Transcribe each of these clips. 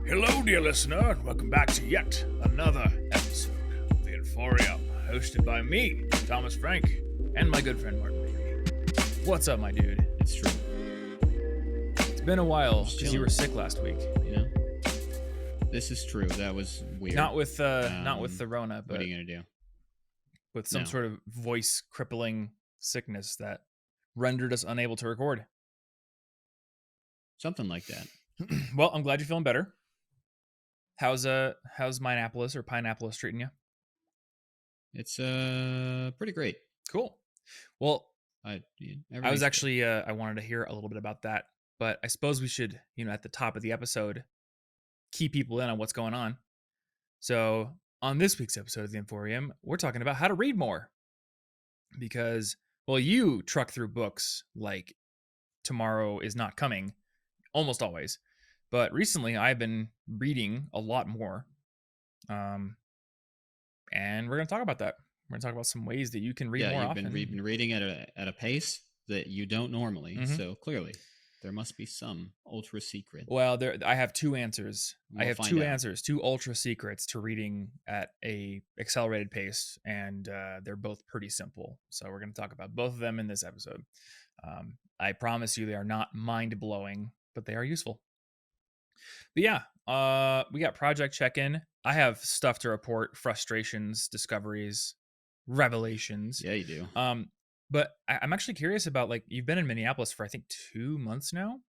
Hello, dear listener, and welcome back to yet another episode of The Inforium, hosted by me, Thomas Frank, and my good friend Martin Beatty. What's up, my dude? It's true. It's been a while because you were sick last week. You know, this is true. That was weird. Not with the Rona, but what are you gonna do? with some sort of voice crippling sickness that rendered us unable to record. Something like that. Well, I'm glad you're feeling better. How's Minneapolis or Pineapple treating you? It's pretty great. Cool. Well, I was actually I wanted to hear a little bit about that, but I suppose we should, at the top of the episode, key people in on what's going on. So on this week's episode of the Emporium, we're talking about how to read more. Because, well, you truck through books like tomorrow is not coming, almost always. But recently, I've been reading a lot more, and we're going to talk about that. We're going to talk about some ways that you can read more often. You've been reading at a pace that you don't normally. Mm-hmm. So clearly, there must be some ultra secret. Well, I have two answers. Two ultra secrets to reading at a accelerated pace, and they're both pretty simple. So we're going to talk about both of them in this episode. I promise you, they are not mind blowing, but they are useful. But yeah, we got project check-in. I have stuff to report, frustrations, discoveries, revelations. Yeah, you do. But I'm actually curious about, like, you've been in Minneapolis for, I think, 2 months now?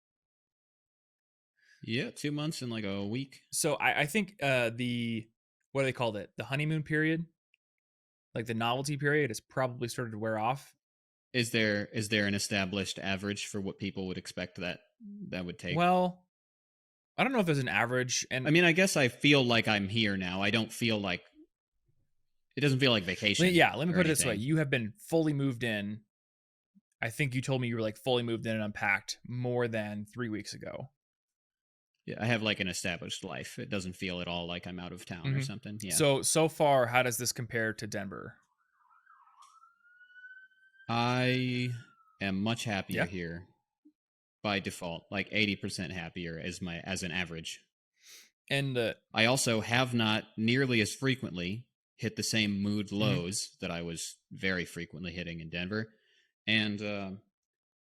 Yeah, 2 months and like a week. So I think what do they call it? The honeymoon period? Like the novelty period has probably started to wear off. Is there an established average for what people would expect that would take? Well, I don't know if there's an average. And I mean, I guess I feel like I'm here now. I don't feel like it doesn't feel like vacation. Let me put it this way. You have been fully moved in. I think you told me you were like fully moved in and unpacked more than 3 weeks ago. Yeah, I have like an established life. It doesn't feel at all like I'm out of town or something. Yeah. So far, how does this compare to Denver? I am much happier here by default, like 80% happier as an average. And I also have not nearly as frequently hit the same mood lows that I was very frequently hitting in Denver. And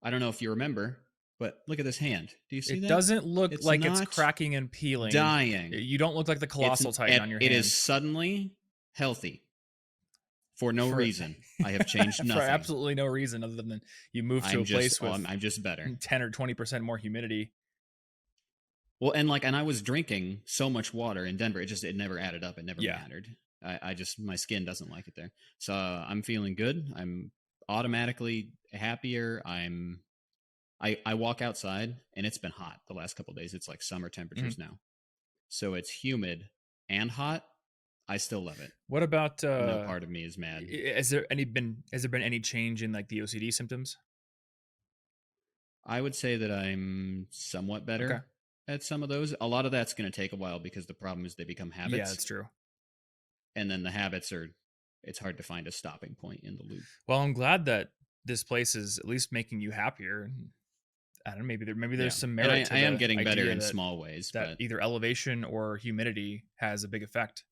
I don't know if you remember, but look at this hand. Do you see that? It doesn't look like it's cracking and peeling. Dying. You don't look like the colossal titan on your hand. It is suddenly healthy. For no reason. I have changed nothing. For absolutely no reason other than you moved to a place with I'm just better. 10 or 20% more humidity. Well, and I was drinking so much water in Denver, it never added up. It never mattered. My skin doesn't like it there. So I'm feeling good. I'm automatically happier. I walk outside and it's been hot the last couple of days. It's like summer temperatures now. So it's humid and hot. I still love it. What about no part of me is mad. Has there been any change in like the OCD symptoms? I would say that I'm somewhat better at some of those. A lot of that's going to take a while because the problem is they become habits. Yeah, that's true. And then the habits it's hard to find a stopping point in the loop. Well, I'm glad that this place is at least making you happier. I don't know, maybe there's some merit to I am getting better in small ways. That either elevation or humidity has a big effect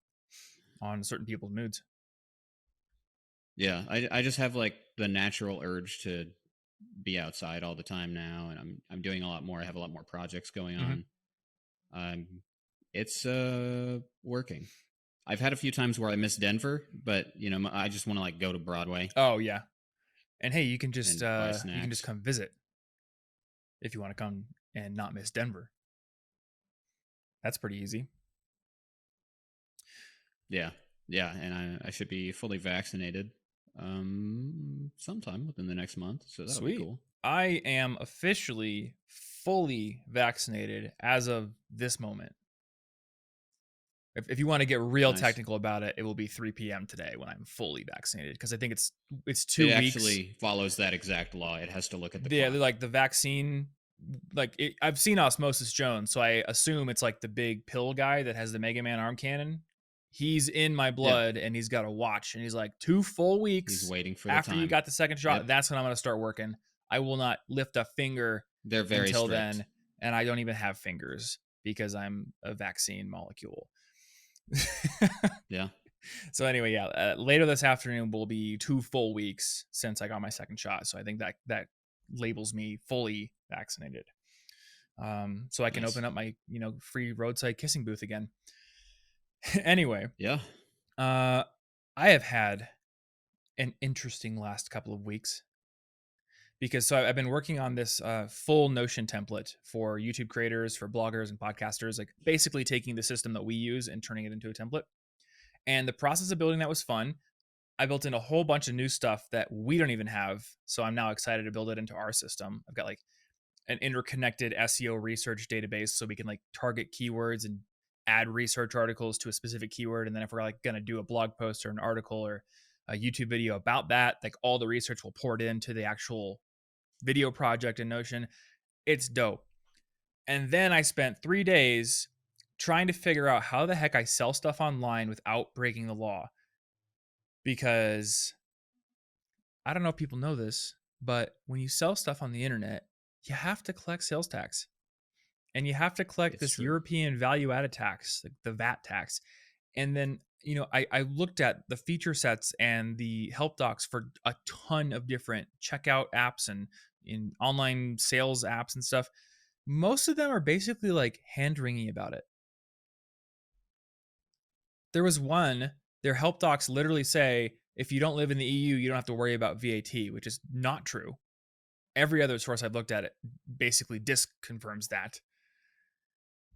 on certain people's moods. Yeah, I just have like the natural urge to be outside all the time now, and I'm doing a lot more. I have a lot more projects going on. It's working. I've had a few times where I miss Denver, but I just want to like go to Broadway. Oh yeah, and hey, you can just come visit if you want to come and not miss Denver. That's pretty easy. Yeah, and I should be fully vaccinated sometime within the next month, so that'll be cool. I am officially fully vaccinated as of this moment. If you want to get real technical about it, it will be 3 p.m. today when I'm fully vaccinated, because I think it's 2 weeks. It actually follows that exact law. It has to look at the clock. Like the vaccine, I've seen Osmosis Jones, so I assume it's like the big pill guy that has the Mega Man arm cannon. He's in my blood, and he's got a watch, and he's like 2 full weeks. He's waiting for the after time. you got the second shot. That's when I'm going to start working. I will not lift a finger until then, and I don't even have fingers because I'm a vaccine molecule. Yeah. So anyway, yeah, later this afternoon will be 2 full weeks since I got my second shot. So I think that labels me fully vaccinated. So I can Nice. open up my, free roadside kissing booth again. Anyway, Yeah. uh, I have had an interesting last couple of weeks because I've been working on this full Notion template for YouTube creators, for bloggers and podcasters, like basically taking the system that we use and turning it into a template. And the process of building that was fun. I built in a whole bunch of new stuff that we don't even have. So I'm now excited to build it into our system. I've got like an interconnected SEO research database so we can like target keywords and add research articles to a specific keyword. And then if we're like going to do a blog post or an article or a YouTube video about that, like all the research will pour it into the actual video project in Notion. It's dope. And then I spent 3 days trying to figure out how the heck I sell stuff online without breaking the law. Because I don't know if people know this, but when you sell stuff on the internet, you have to collect sales tax and you have to collect It's this true. European value added tax, like the VAT tax. And then, I looked at the feature sets and the help docs for a ton of different checkout apps and in online sales apps and stuff. Most of them are basically like hand wringing about it. There was one, their help docs literally say, if you don't live in the EU, you don't have to worry about VAT, which is not true. Every other source I've looked at it basically disconfirms that.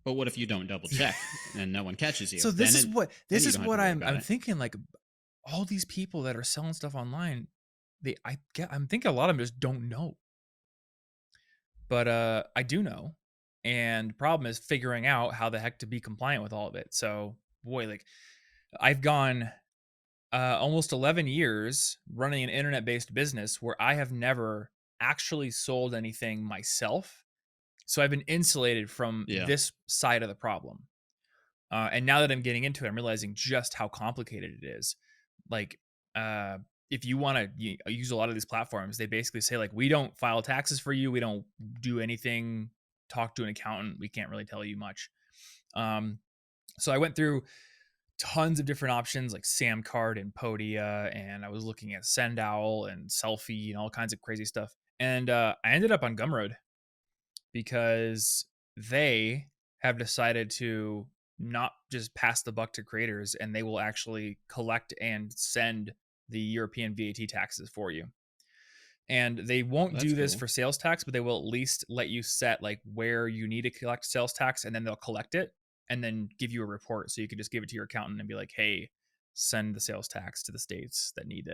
But what if you don't double check and no one catches you? So Then this you is don't have to what worry I'm about it. thinking. Like all these people that are selling stuff online, I'm thinking a lot of them just don't know. But I do know. And the problem is figuring out how the heck to be compliant with all of it. So boy, like I've gone almost 11 years running an internet-based business where I have never actually sold anything myself. So I've been insulated from Yeah. this side of the problem. And now that I'm getting into it, I'm realizing just how complicated it is. Like, uh, if you want to use a lot of these platforms, they basically say like, we don't file taxes for you. We don't do anything. Talk to an accountant. We can't really tell you much. Um, so I went through tons of different options like Samcart and Podia, and I was looking at Sendowl and Selfie and all kinds of crazy stuff. And I ended up on Gumroad because they have decided to not just pass the buck to creators, and they will actually collect and send the European VAT taxes for you. And they won't That's do this cool. for sales tax, but they will at least let you set like where you need to collect sales tax, and then they'll collect it and then give you a report. So you can just give it to your accountant and be like, hey, send the sales tax to the states that need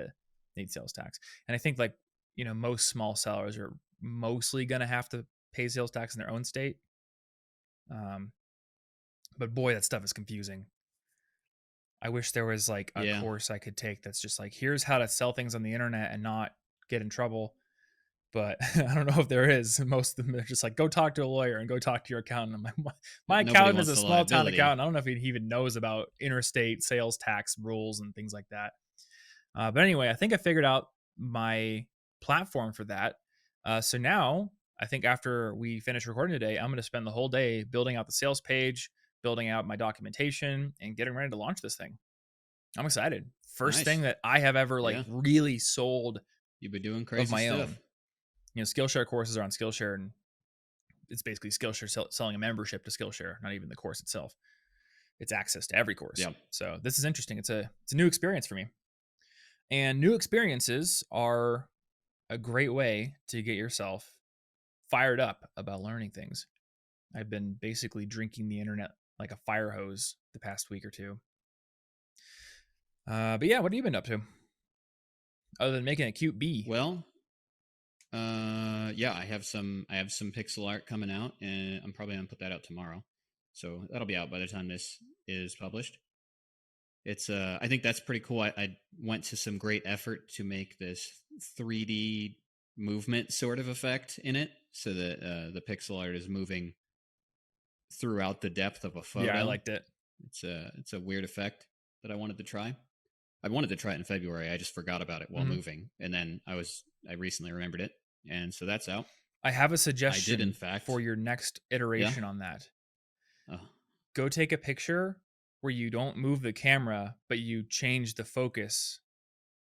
sales tax. And I think like, most small sellers are mostly going to have to pay sales tax in their own state. Um, but boy, that stuff is confusing. I wish there was like a Yeah. course I could take that's just like, here's how to sell things on the internet and not get in trouble. But I don't know if there is. Most of them are just like, go talk to a lawyer and go talk to your accountant. I'm like, my Nobody accountant is wants a the small town liability. accountant. I don't know if he even knows about interstate sales tax rules and things like that. But anyway, I think I figured out my platform for that. So now I think after we finish recording today, I'm going to spend the whole day building out the sales page, building out my documentation, and getting ready to launch this thing. I'm excited. First thing Nice. that I have ever like Yeah. really sold You've been doing of crazy my own. stuff. Skillshare courses are on Skillshare, and it's basically Skillshare selling a membership to Skillshare, not even the course itself. It's access to every course. Yeah. So this is interesting. It's a new experience for me, and new experiences are a great way to get yourself fired up about learning things. I've been basically drinking the internet like a fire hose the past week or two. But yeah, what have you been up to other than making a cute bee? Well, yeah, I have some pixel art coming out, and I'm probably gonna put that out tomorrow. So that'll be out by the time this is published. It's I think that's pretty cool. I went to some great effort to make this 3D movement sort of effect in it, so that the pixel art is moving throughout the depth of a Yeah, I photo. liked it. It's a weird effect that I wanted to try. I wanted to try it in February. I just forgot about it while Mm-hmm. moving, and then I recently remembered it, and so that's out. I have a I did, in suggestion for fact. your next Yeah. iteration on that. Uh, Go take a picture where you don't move the camera, but you change the focus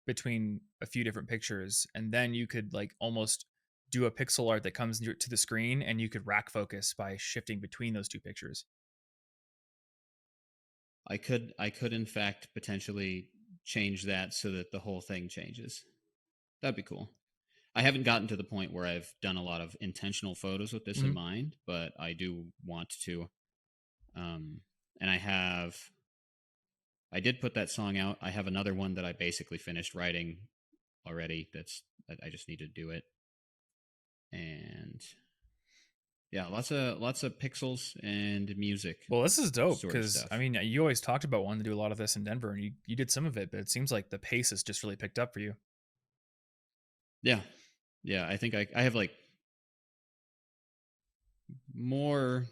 between a few different pictures, and then you could like almost do a pixel art that comes to the screen, and you could rack focus by shifting between those two pictures. I could in fact potentially change that so that the whole thing changes. That'd be cool. I haven't gotten to the point where I've done a lot of intentional photos with this in Mhm. mind, but I do want to. Um, and I did put that song out. I have another one that I basically finished writing already. That I just need to do it. And yeah, lots of pixels and music Well, this is dope sort of because I stuff. mean, you always talked about wanting to do a lot of this in Denver, and you did some of it, but it seems like the pace has just really picked up for you. Yeah, yeah. I think I have like more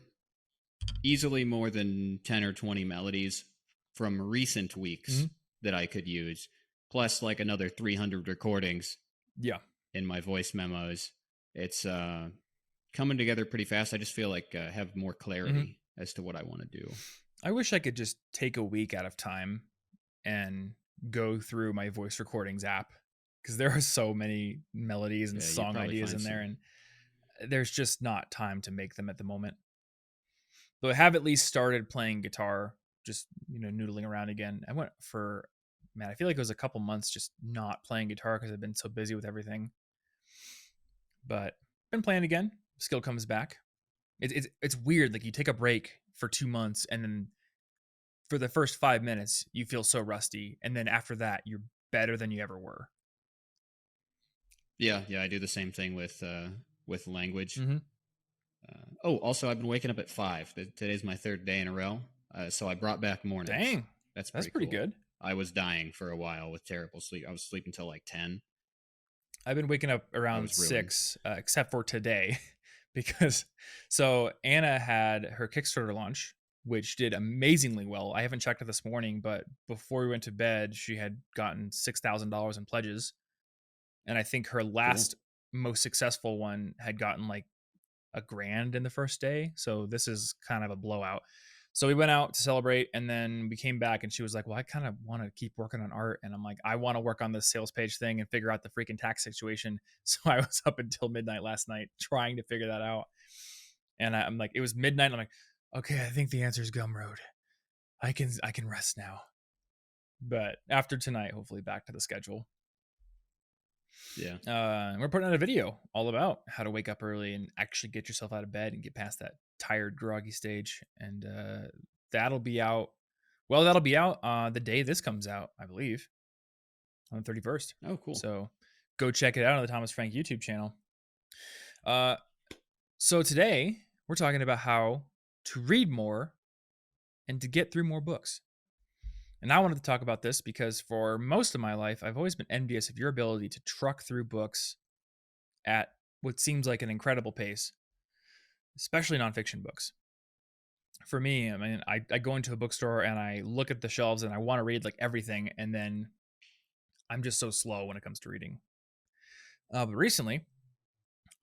easily more than 10 or 20 melodies from recent weeks Mhm. that I could use, plus like another 300 recordings Yeah. in my voice memos. It's coming together pretty fast. I just feel like I have more Mhm. clarity as to what I want to do. I wish I could just take a week out of time and go through my voice recordings app because there are so many melodies and Yeah, you'd song probably ideas find in there, some. and there's just not time to make them at the moment. But I have at least started playing guitar, just noodling around again. I went for man, I feel like it was a couple months just not playing guitar because I've been so busy with everything. But been playing again. Skill comes back. It's weird. Like you take a break for 2 months, and then for the first 5 minutes you feel so rusty, and then after that you're better than you ever were. Yeah, yeah, I do the same thing with language. Mm-hmm. Oh, also, I've been waking up at 5. Today's my third day in a row. So I brought back mornings. Dang, That's that's pretty pretty cool. good. I was dying for a while with terrible sleep. I was sleeping till like 10. I've been waking up I around was ruined. 6, except for today, because so Anna had her Kickstarter launch, which did amazingly well. I haven't checked it this morning, but before we went to bed, she had gotten $6,000 in pledges, and I think her Cool. last most successful one had gotten like a grand in the first day. So this is kind of a blowout. So we went out to celebrate, and then we came back and she was like, well, I kind of want to keep working on art. And I'm like, I want to work on this sales page thing and figure out the freaking tax situation. So I was up until midnight last night trying to figure that out. And I'm like, it was midnight. I'm like, okay, I think the answer is Gumroad. I can rest now. But after tonight, hopefully back to the schedule. Yeah. We're putting out a video all about how to wake up early and actually get yourself out of bed and get past that tired, groggy stage. And that'll be out. Well, that'll be out the day this comes out, I believe, on the 31st. Oh, cool. So go check it out on the Thomas Frank YouTube channel. Uh, so today we're talking about how to read more and to get through more books. And I wanted to talk about this because for most of my life, I've always been envious of your ability to truck through books at what seems like an incredible pace, especially nonfiction books. For me, I mean, I go into a bookstore and I look at the shelves and I want to read like everything, and then I'm just so slow when it comes to reading. But recently,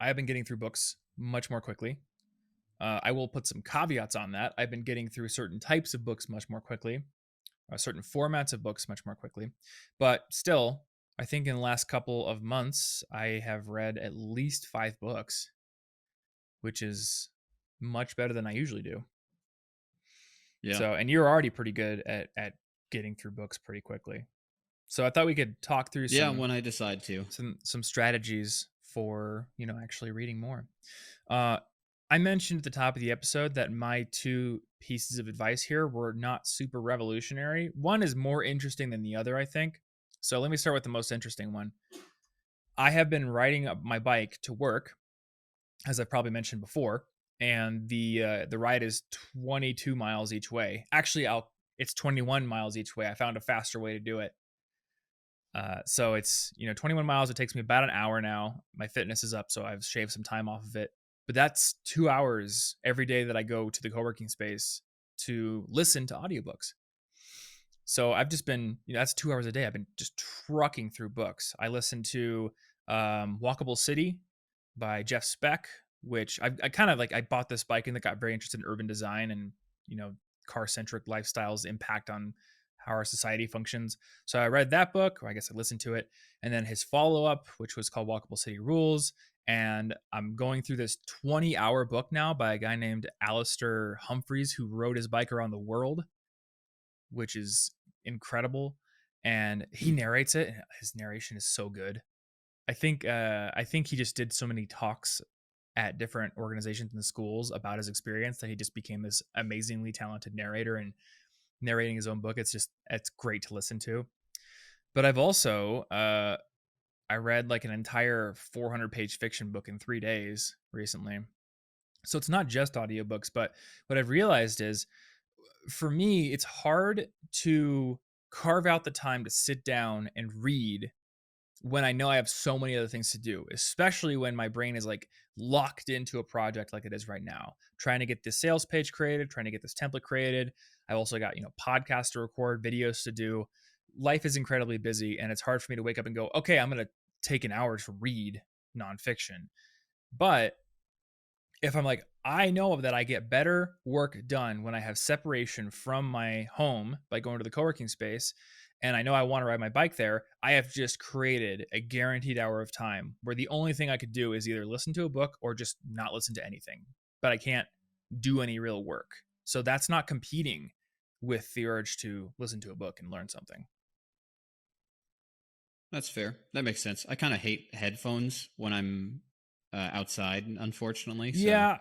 I have been getting through books much more quickly. I will put some caveats on that. I've been getting through certain types of books much more quickly, certain formats of books much more quickly. But still, I think in the last couple of months, I have read at least 5 books, which is much better than I usually do. Yeah. So, and you're already pretty good at getting through books pretty quickly. So I thought we could talk through Yeah, some when I decide to. some strategies for actually reading more. Uh, I mentioned at the top of the episode that my two pieces of advice here were not super revolutionary. One is more interesting than the other, I think. So let me start with the most interesting one. I have been riding up my bike to work, as I've probably mentioned before, and the ride is 22 miles each way. Actually, it's 21 miles each way. I found a faster way to do it. So it's 21 miles. It takes me about an hour now. My fitness is up, so I've shaved some time off of it. But that's 2 hours every day that I go to the co-working space to listen to audiobooks. So I've just been, that's 2 hours a day. I've been just trucking through books. I listened to Walkable City by Jeff Speck, which I kind of like. I bought this bike and I got very interested in urban design, and car centric lifestyles impact on how our society functions. So I read that book, or I guess I listened to it, and then his follow up, which was called Walkable City Rules. And I'm going through this 20-hour book now by a guy named Alistair Humphreys, who rode his bike around the world, which is incredible. And he Hmm. narrates it. And his narration is so good. I think he just did so many talks at different organizations and schools about his experience that he just became this amazingly talented narrator and narrating his own book. It's great to listen to. But I've also I read like an entire 400-page fiction book in 3 days recently. So it's not just audiobooks, but what I've realized is for me it's hard to carve out the time to sit down and read when I know I have so many other things to do, especially when my brain is like locked into a project like it is right now, trying to get this sales page created, trying to get this template created. I've also got, podcasts to record, videos to do. Life is incredibly busy, and it's hard for me to wake up and go, okay, I'm going to take an hour to read nonfiction. But if I'm like, I know that I get better work done when I have separation from my home by going to the co-working space, and I know I want to ride my bike there, I have just created a guaranteed hour of time where the only thing I could do is either listen to a book or just not listen to anything. But I can't do any real work. So that's not competing with the urge to listen to a book and learn something. That's fair. That makes sense. I kind of hate headphones when I'm outside, unfortunately, so Yeah,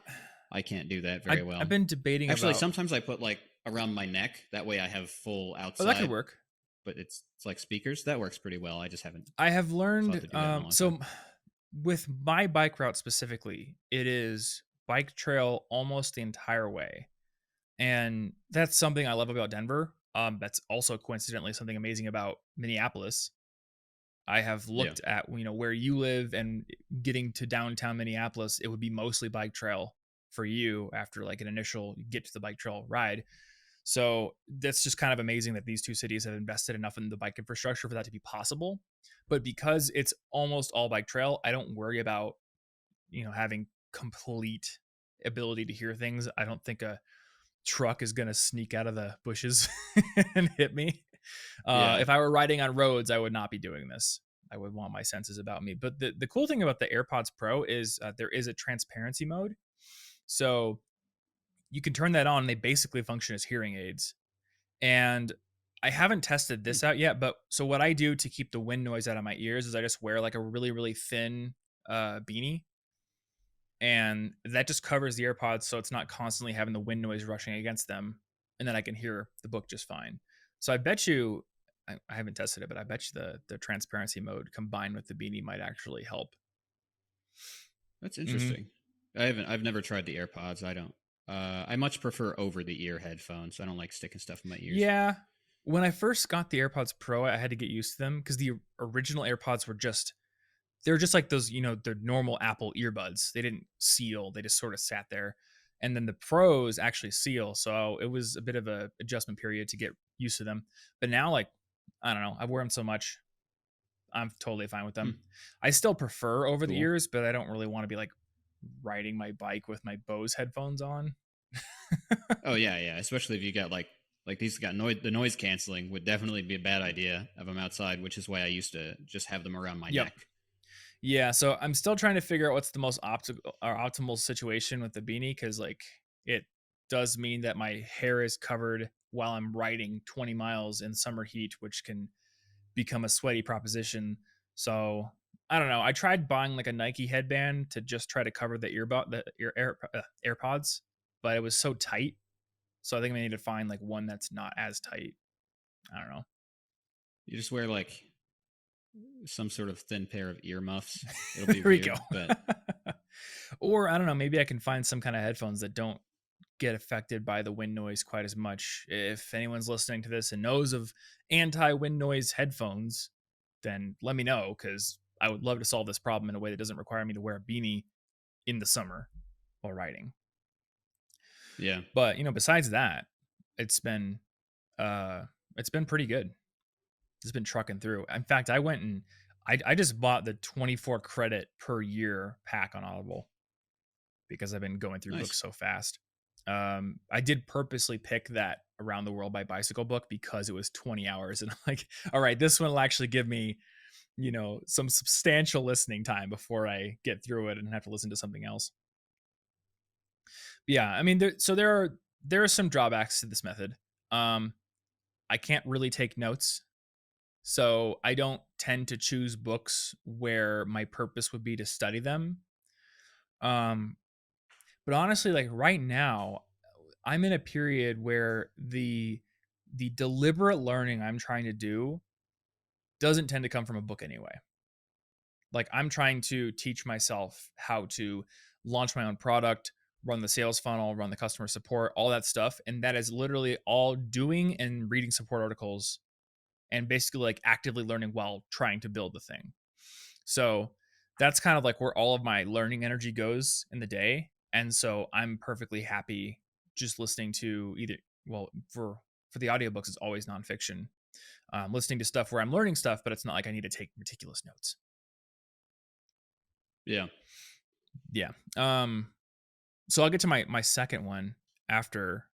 I can't do that very I've well. been debating Actually, about. sometimes I put like around my neck. That way I have full Oh, that could outside, work. but it's like speakers. That works pretty well. I just haven't I have thought learned to do that in a long time. so with my bike route specifically, it is bike trail almost the entire way. And that's something I love about Denver. That's also coincidentally something amazing about Minneapolis. I have Yeah. looked at where you live and getting to downtown Minneapolis, it would be mostly bike trail for you after like an initial get to the bike trail ride. So that's just kind of amazing that these two cities have invested enough in the bike infrastructure for that to be possible. But because it's almost all bike trail, I don't worry about having complete ability to hear things. I don't think a truck is going to sneak out of the bushes and hit me. Yeah. If I were riding on roads, I would not be doing this. I would want my senses about me. But the cool thing about the AirPods Pro is there is a transparency mode. So you can turn that on. And they basically function as hearing aids. And I haven't tested Hmm. this out yet. But so what I do to keep the wind noise out of my ears is I just wear like a really, really thin beanie, and that just covers the AirPods so it's not constantly having the wind noise rushing against them, and then I can hear the book just fine. So I bet you, I haven't tested it, but I bet you the transparency mode combined with the beanie might actually help. That's Mm-hmm. interesting. I've never tried the AirPods. I don't. I much prefer over the ear headphones. I don't like sticking stuff in my ears. Yeah, when I first got the AirPods Pro, I had to get used to them because the original AirPods were just they were just like those, the normal Apple earbuds. They didn't seal; they just sort of sat there. And then the Pros actually seal, so it was a bit of a adjustment period to get used to them. But now, like, I don't know, I wear them so much, I'm totally fine with Hmm. them. I still prefer over the Cool. ears, but I don't really want to be like riding my bike with my Bose headphones on. Oh yeah, yeah. Especially if you got like these got noise. The noise canceling would definitely be a bad idea of them outside, which is why I used to just have them around my Yep. neck. Yeah, so I'm still trying to figure out what's the most optimal situation with the beanie because like it does mean that my hair is covered while I'm riding 20 miles in summer heat, which can become a sweaty proposition. So I don't know. I tried buying like a Nike headband to just try to cover the AirPods, but it was so tight. So I think I need to find like one that's not as tight. I don't know. You just wear like some sort of thin pair of earmuffs. It'll be There we go. weird, but Or I don't know. Maybe I can find some kind of headphones that don't get affected by the wind noise quite as much. If anyone's listening to this and knows of anti wind noise headphones, then let me know because I would love to solve this problem in a way that doesn't require me to wear a beanie in the summer while riding. yeah, But besides that, it's been uh it's been pretty good. It's been trucking through. In fact, I went and I just bought the 24 credit per year pack on Audible because I've been going through books nice. so fast. I did purposely pick that Around the World by Bicycle book because it was 20 hours. And I'm like, all right, this one will actually give me, some substantial listening time before I get through it and have to listen to something else. But yeah, I mean, there are some drawbacks to this method. Um, I can't really take notes, so I don't tend to choose books where my purpose would be to study them. Um, but honestly, like right now, I'm in a period where the deliberate learning I'm trying to do doesn't tend to come from a book anyway. Like I'm trying to teach myself how to launch my own product, run the sales funnel, run the customer support, all that stuff, and that is literally all doing and reading support articles and basically like actively learning while trying to build the thing. So that's kind of like where all of my learning energy goes in the day. And so I'm perfectly happy just listening to either, well, for the audiobooks, it's always nonfiction. Listening to stuff where I'm learning stuff, but it's not like I need to take meticulous notes. Yeah. Yeah. So I'll get to my second one after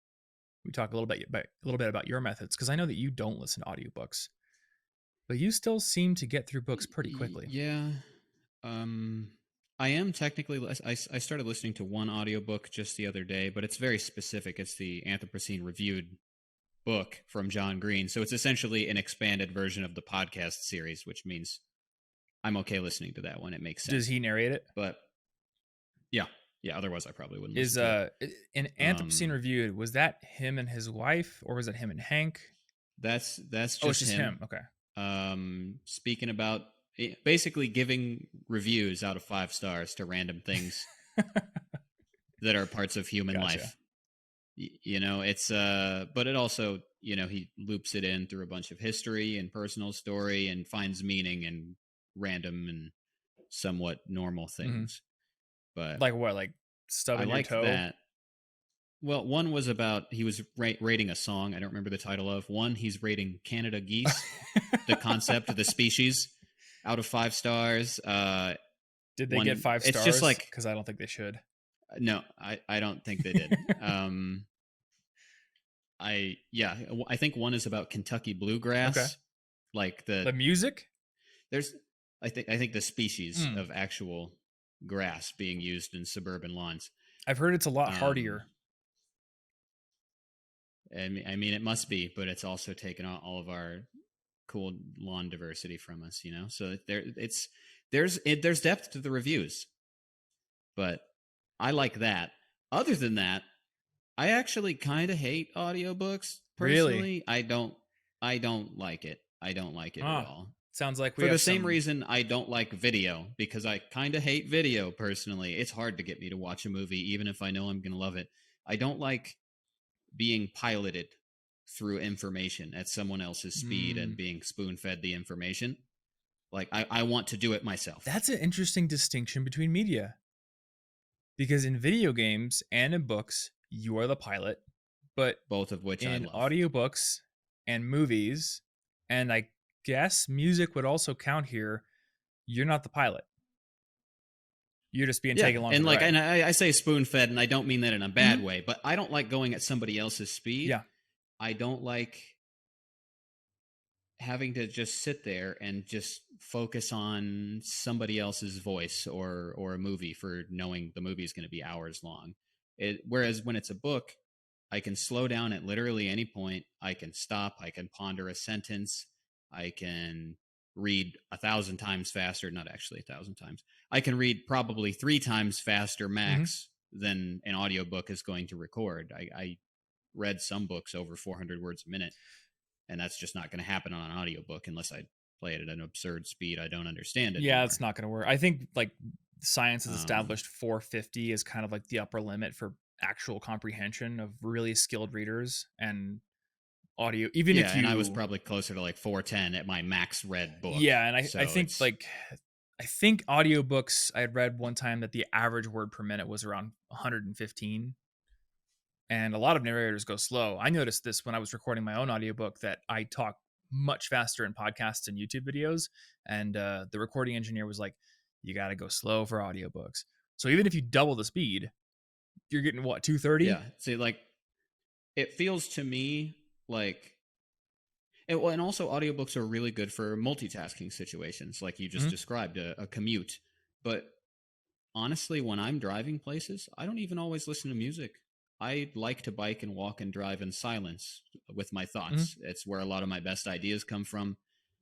we talk a little bit about your methods, because I know that you don't listen to audiobooks, but you still seem to get through books pretty quickly. Yeah. Um, I am technically. I started listening to one audiobook just the other day, but it's very specific. It's the Anthropocene Reviewed book from John Green. So it's essentially an expanded version of the podcast series, which means I'm okay listening to that one. It makes Does sense. he narrate it? But yeah, yeah. Otherwise, I probably wouldn't Is listen to it. in Anthropocene Um, Reviewed, was that him and his wife, or was it him and Hank? that's Oh, it's just just him. him. Okay. Speaking about basically giving reviews out of 5 stars to random things that are parts of human Gotcha. life. It's but it also, he loops it in through a bunch of history and personal story and finds meaning in random and somewhat normal Hmm. things. But Like what? Like I stubbing your liked toe? that. Well, one was about he was rating a song. I don't remember the title of one. He's rating Canada geese, the concept of the species, out of 5 stars. Did they get One, five it's just stars? like Because I don't think they should. no, I don't think they did. Yeah, I think one is about Kentucky Okay. bluegrass, like The music? there's I think the species Mm. of actual grass being used in suburban lawns. I've heard it's a lot Um, hardier. I mean, it must be, but it's also taken all of our cool lawn diversity from us, So there's depth to the reviews, but I like that. Other than that, I actually kind of hate audiobooks Really? personally. I don't like it. I don't like it at Huh. all. Sounds like we For the have same some. reason I don't like video, because I kind of hate video personally. It's hard to get me to watch a movie even if I know I'm going to love it. I don't like being piloted through information at someone else's speed and Mm, being spoon fed the information. Like I want to do it myself. that's an interesting distinction between media. Because in video games and in books, you are the pilot, but Both of which I in love. audiobooks and movies, and I guess music would also count here, you're not the pilot. You're just being Yeah, taken along for and the like, ride. and I say spoon fed, and I don't mean that in a bad Hmm. way, but I don't like going at somebody else's speed. Yeah. I don't like having to just sit there and just focus on somebody else's voice or a movie for knowing the movie is going to be hours long. Whereas when it's a book, I can slow down at literally any point. I can stop. I can ponder a sentence. I can read 1,000 times faster. Not actually 1,000 times. I can read probably 3 times faster Hmm. max than an audiobook is going to record. I read some books over 400 words a minute, and that's just not going to happen on an audiobook unless I play it at an absurd speed I don't understand Yeah, it's anymore. not going to work. I think like science has Um, established 450 is kind of like the upper limit for actual comprehension of really skilled readers and audio. Even yeah, if and I was you, probably closer to like 410 at my max read book. yeah, and I So think it's like I think audiobooks, I had read one time that the average word per minute was around 115, and a lot of narrators go slow. I noticed this when I was recording my own audiobook, that I talk much faster in podcasts and YouTube videos, and the recording engineer was like, you got to go slow for audiobooks. So even if you double the speed, You're getting what, 230? Yeah. See, like it feels to me like and also audiobooks are really good for multitasking situations like you just Mhm. described a commute. But honestly, when I'm driving places, I don't even always listen to music. I like to bike and walk and drive in silence with my Mhm. thoughts. It's where a lot of my best ideas come from.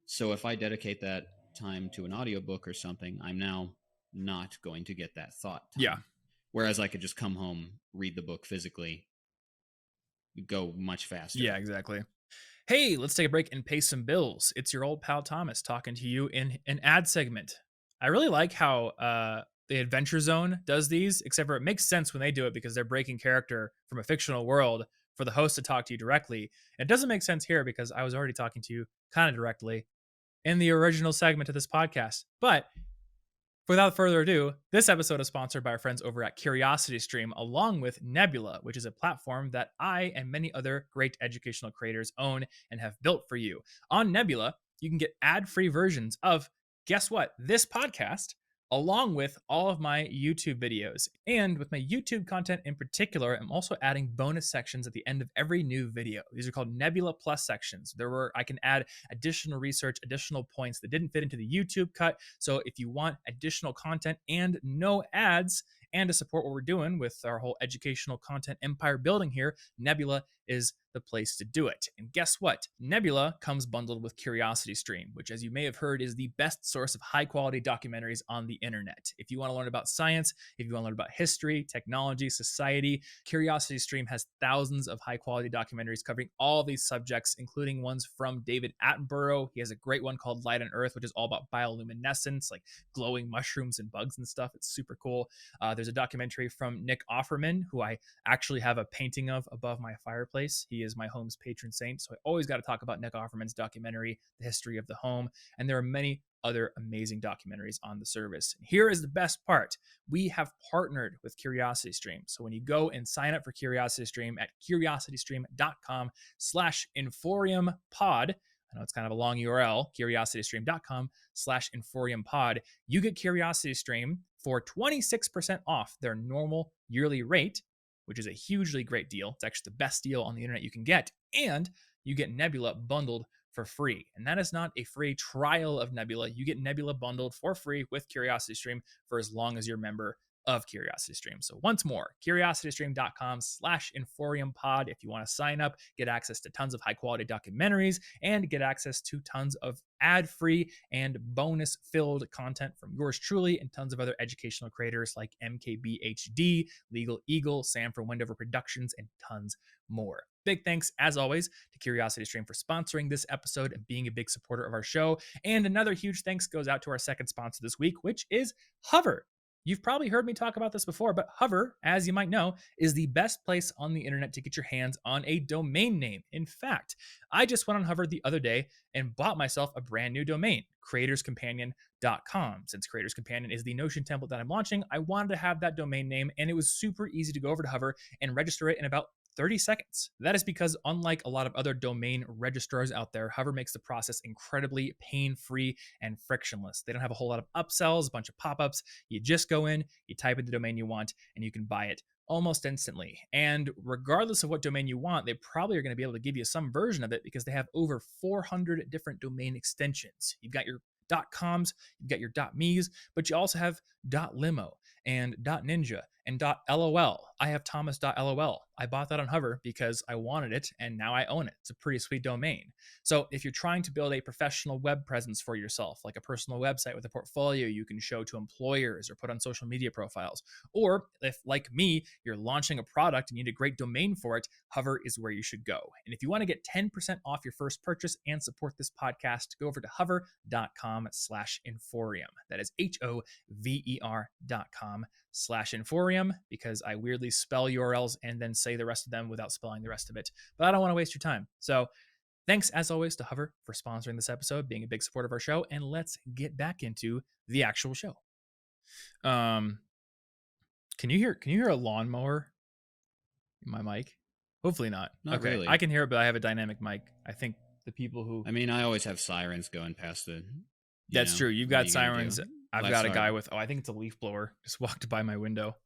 So if I dedicate that time to an audiobook or something, I'm now not going to get that thought Yeah. time. Whereas I could just come home, read the book physically, go much Yeah, faster. exactly. Hey, let's take a break and pay some bills. It's your old pal Thomas talking to you in an ad segment. I really like how the Adventure Zone does these, except for it makes sense when they do it because they're breaking character from a fictional world for the host to talk to you directly. It doesn't make sense here because I was already talking to you kind of directly in the original segment of this podcast. But without further ado, this episode is sponsored by our friends over at CuriosityStream, along with Nebula, which is a platform that I and many other great educational creators own and have built for you. On Nebula, you can get ad free versions of, guess what, this podcast, along with all of my YouTube videos. And with my YouTube content in particular, I'm also adding bonus sections at the end of every new video. These are called Nebula Plus sections. There were I can add additional research, additional points that didn't fit into the YouTube cut. So if you want additional content and no ads, and to support what we're doing with our whole educational content empire building here, Nebula is the place to do it. And guess what? Nebula comes bundled with CuriosityStream, which, as you may have heard, is the best source of high quality documentaries on the internet. If you want to learn about science, if you want to learn about history, technology, society, CuriosityStream has thousands of high quality documentaries covering all these subjects, including ones from David Attenborough. He has a great one called Light on Earth, which is all about bioluminescence, like glowing mushrooms and bugs and stuff. It's super cool. There's a documentary from Nick Offerman, who I actually have a painting of above my fireplace. He is my home's patron saint. So I always got to talk about Nick Offerman's documentary, The History of the Home. And there are many other amazing documentaries on the service. And here is the best part. We have partnered with CuriosityStream. So when you go and sign up for CuriosityStream at curiositystream.com/inforiumpod, I know it's kind of a long URL, curiositystream.com/inforiumpod, you get CuriosityStream for 26% off their normal yearly rate, which is a hugely great deal. It's actually the best deal on the internet you can get. And you get Nebula bundled for free. And that is not a free trial of Nebula. You get Nebula bundled for free with CuriosityStream for as long as you're a member of CuriosityStream. So once more, curiositystream.com/inforiumpod. If you want to sign up, get access to tons of high quality documentaries and get access to tons of ad-free and bonus-filled content from yours truly and tons of other educational creators like MKBHD, Legal Eagle, Sam from Wendover Productions, and tons more. Big thanks, as always, to CuriosityStream for sponsoring this episode and being a big supporter of our show. And another huge thanks goes out to our second sponsor this week, which is Hover. You've probably heard me talk about this before, but Hover, as you might know, is the best place on the internet to get your hands on a domain name. In fact, I just went on Hover the other day and bought myself a brand new domain, creatorscompanion.com. Since Creators Companion is the Notion template that I'm launching, I wanted to have that domain name, and it was super easy to go over to Hover and register it in about 30 seconds. That is because, unlike a lot of other domain registrars out there, Hover makes the process incredibly pain free and frictionless. They don't have a whole lot of upsells, a bunch of pop ups. You just go in, you type in the domain you want, and you can buy it almost instantly. And regardless of what domain you want, they probably are going to be able to give you some version of it because they have over 400 different domain extensions. You've got your .coms, you've got your .me's, but you also have .limo and .ninja and .lol. I have thomas.lol. I bought that on Hover because I wanted it and now I own it. It's a pretty sweet domain. So if you're trying to build a professional web presence for yourself, like a personal website with a portfolio you can show to employers or put on social media profiles, or if, like me, you're launching a product and you need a great domain for it, Hover is where you should go. And if you want to get 10% off your first purchase and support this podcast, go over to hover.com/inforium. That is HOVER.com/inforium, because I weirdly spell URLs and then say the rest of them without spelling the rest of it. But I don't want to waste your time. So thanks, as always, to Hover for sponsoring this episode, being a big supporter of our show, and let's get back into the actual show. Um, can you hear a lawnmower in my mic? Hopefully not. Not Okay, I really. can hear it, but I have a dynamic mic. I think the people who I mean, I always have sirens going past that's true. You've what are got you going to do? sirens. I've got a guy with I think it's a leaf blower just walked by my window.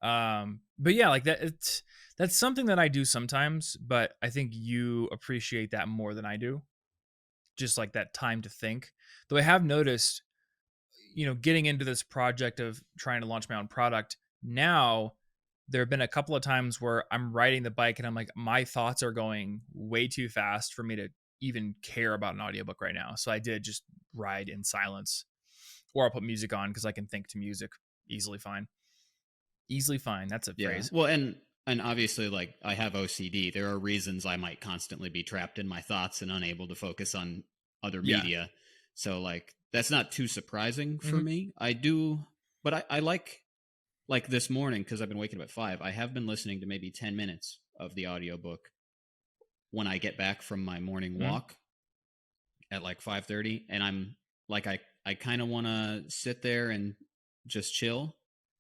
But yeah, like that's something that I do sometimes, but I think you appreciate that more than I do. Just like that time to think. Though I have noticed, getting into this project of trying to launch my own product, now there have been a couple of times where I'm riding the bike and I'm like, my thoughts are going way too fast for me to even care about an audiobook right now. So I did just ride in silence, or I'll put music on because I can think to music easily fine. Easily fine. That's a Yeah. phrase. Well, and obviously, like, I have OCD. There are reasons I might constantly be trapped in my thoughts and unable to focus on other Yeah. media. So, like, that's not too surprising for Hmm. me. I do, but I like this morning, because I've been waking up at 5. I have been listening to maybe 10 minutes of the audiobook when I get back from my morning Hmm. walk at like 5:30, and I'm like, I kind of want to sit there and just chill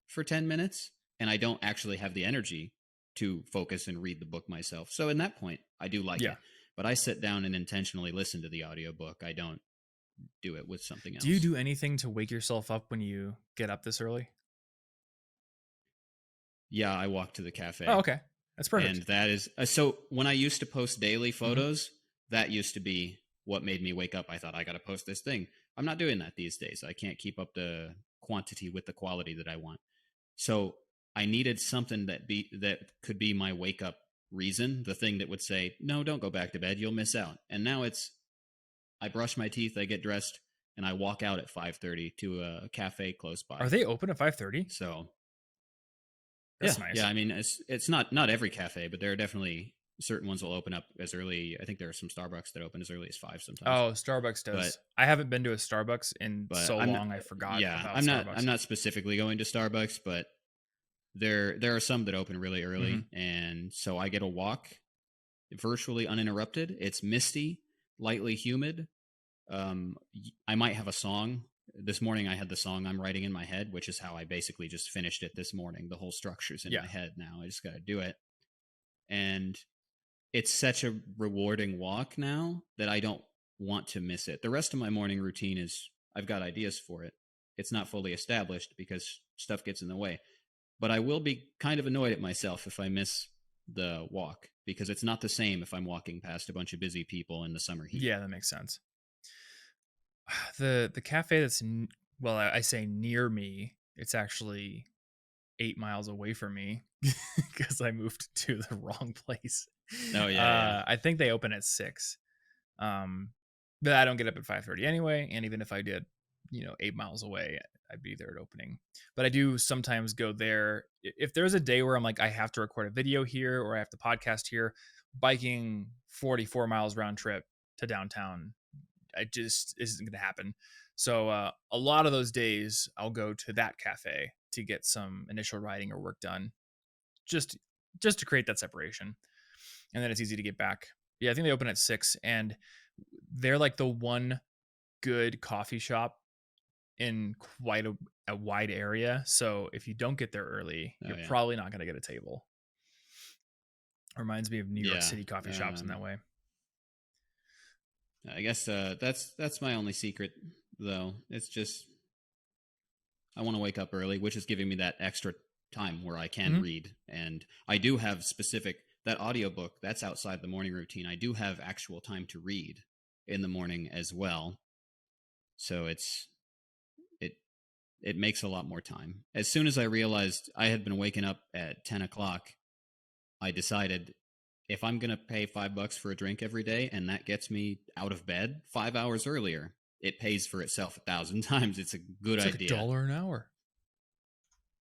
for 10 minutes, and I don't actually have the energy to focus and read the book myself. So in that point, I do like Yeah. it. But I sit down and intentionally listen to the audiobook. I don't do it with something Do you else. do anything to wake yourself up when you get up this early? Yeah, I walk to the Oh, cafe. okay. That's And perfect. that is so when I used to post daily Hmm. photos, that used to be what made me wake up. I thought, I got to post this thing. I'm not doing that these days. I can't keep up the quantity with the quality that I want. So I needed something that could be my wake up reason, the thing that would say, no, don't go back to bed, you'll miss out. And now it's, I brush my teeth, I get dressed, and I walk out at 5:30 to a cafe close Are by. they open at 5:30? So That's yeah. nice. I mean, it's not every cafe, but there are definitely certain ones will open up as early. I think there are some Starbucks that open as early as 5 sometimes. Oh, Starbucks But does. I haven't been to a Starbucks in but so I'm not. long, I forgot Yeah, about I'm Starbucks. not specifically going to Starbucks, but there are some that open really Mhm. early, and so I get a walk virtually uninterrupted. It's misty, lightly humid. I might have a song. This morning I had the song I'm writing in my head, which is how I basically just finished it this morning. The whole structure's in Yeah. my head now. I just got to do it. And it's such a rewarding walk now that I don't want to miss it. The rest of my morning routine is, I've got ideas for it. It's not fully established because stuff gets in the way. But I will be kind of annoyed at myself if I miss the walk, because it's not the same if I'm walking past a bunch of busy people in the summer heat. Yeah, that makes sense. The cafe that's well, I say near me, it's actually 8 miles away from me because I moved to the wrong place. Oh yeah, yeah. I think they open at 6. Um, but I don't get up at 5:30 anyway, and even if I did, 8 miles away, I'd be there at opening. But I do sometimes go there if there's a day where I'm like I have to record a video here or I have to podcast here. Biking 44 miles round trip to downtown, it just isn't going to happen. So a lot of those days, I'll go to that cafe to get some initial writing or work done, just just to create that separation, and then it's easy to get back. Yeah, I think they open at 6, and they're like the one good coffee shop in quite a wide area. So if you don't get there early, Oh you're yeah, probably not going to get a table. Reminds me of New York yeah. City coffee shops in that Um, way. I guess that's my only secret, though. It's just I want to wake up early, which is giving me that extra time where I can Hmm. read. And I do have specific that audiobook that's outside the morning routine. I do have actual time to read in the morning as well. So it it makes a lot more time. As soon as I realized I had been waking up at 10 o'clock, I decided if I'm gonna pay $5 for a drink every day and that gets me out of bed 5 hours earlier, it pays for itself 1,000 times. It's a good It's like a idea. dollar an hour.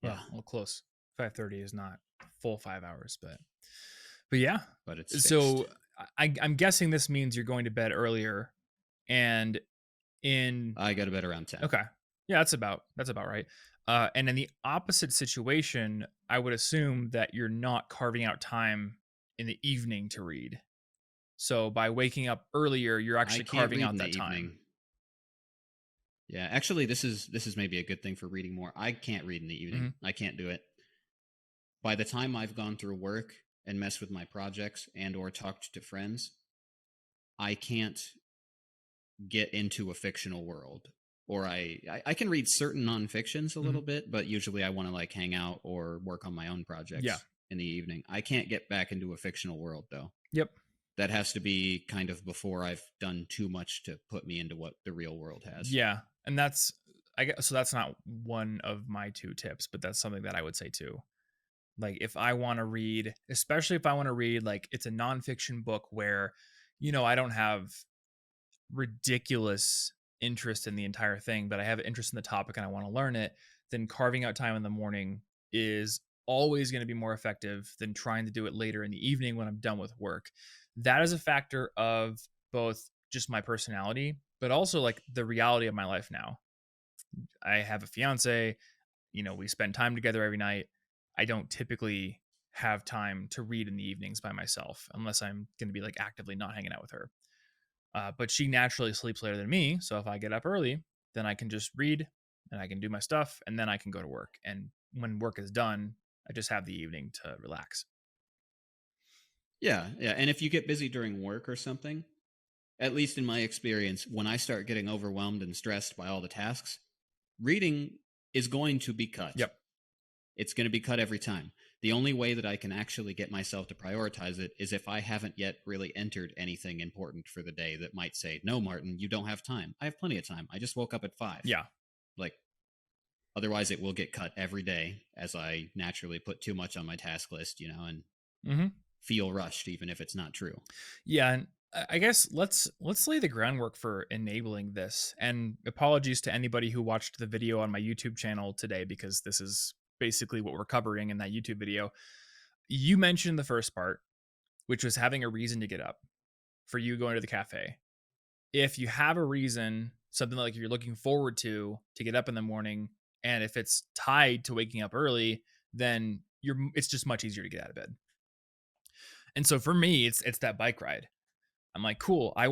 Yeah, Well, close. 5:30 is not full 5 hours, but yeah. but it's fixed. So I'm guessing this means you're going to bed earlier, and in I go to bed around 10. okay, yeah, that's about right. And in the opposite situation, I would assume that you're not carving out time in the evening to read. So by waking up earlier, you're I actually can't carving read out in the that time. evening. Yeah, actually, this is maybe a good thing for reading more. I can't read in the evening. Hmm. I can't do it. By the time I've gone through work and messed with my projects and or talked to friends, I can't get into a fictional world. or I can read certain nonfictions a little Mhm. bit, but usually I want to like hang out or work on my own Yeah. projects in the evening. I can't get back into a fictional world though. Yep. That has to be kind of before I've done too much to put me into what the real world has. Yeah. And that's I guess so that's not one of my 2 tips, but that's something that I would say too. Like if I want to read, especially if I want to read like it's a nonfiction book where, I don't have ridiculous interest in the entire thing, but I have interest in the topic and I want to learn it, then carving out time in the morning is always going to be more effective than trying to do it later in the evening when I'm done with work. That is a factor of both just my personality, but also like the reality of my life now. I have a fiance, we spend time together every night. I don't typically have time to read in the evenings by myself unless I'm going to be like actively not hanging out with her. But she naturally sleeps later than me. So if I get up early, then I can just read and I can do my stuff and then I can go to work. And when work is done, I just have the evening to relax. Yeah, yeah. And if you get busy during work or something, at least in my experience, when I start getting overwhelmed and stressed by all the tasks, reading is going to be cut. Yep. It's going to be cut every time. The only way that I can actually get myself to prioritize it is if I haven't yet really entered anything important for the day that might say, no, Martin, you don't have time. I have plenty of time. I just woke up at 5. Yeah. Like, otherwise, it will get cut every day as I naturally put too much on my task list, and Hmm. feel rushed, even if it's not true. Yeah. And I guess let's lay the groundwork for enabling this. And apologies to anybody who watched the video on my YouTube channel today, because this is basically what we're covering in that YouTube video. You mentioned the first part, which was having a reason to get up for you going to the cafe. If you have a reason, something like you're looking forward to get up in the morning, and if it's tied to waking up early, then it's just much easier to get out of bed. And so for me, it's that bike ride. I'm like, cool, I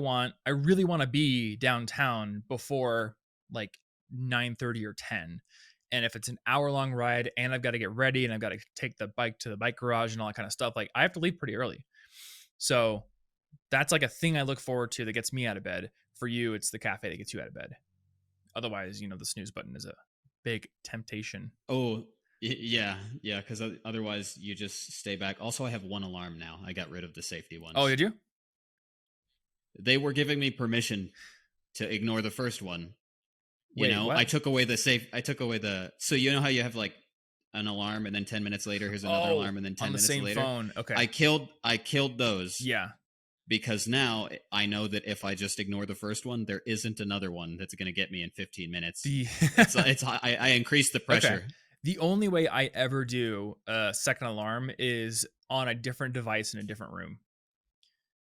really want to be downtown before like 9:30 or 10. And if it's an hour-long ride and I've got to get ready and I've got to take the bike to the bike garage and all that kind of stuff, like I have to leave pretty early. So that's like a thing I look forward to that gets me out of bed. For you, it's the cafe that gets you out of bed. Otherwise, the snooze button is a big temptation. Oh, yeah, yeah, because otherwise you just stay back. Also, I have one alarm now. I got rid of the safety Oh, ones. did you? They were giving me permission to ignore the first one. Wait, I what? took away the safe. I took away the. So you know how you have like an alarm, and then 10 minutes later, here's another Oh, alarm, and then on ten the minutes same later, phone. Okay. I killed those Yeah. because now I know that if I just ignore the first one, there isn't another one that's going to get me in 15 minutes. The I increase the Okay. pressure. The only way I ever do a second alarm is on a different device in a different room.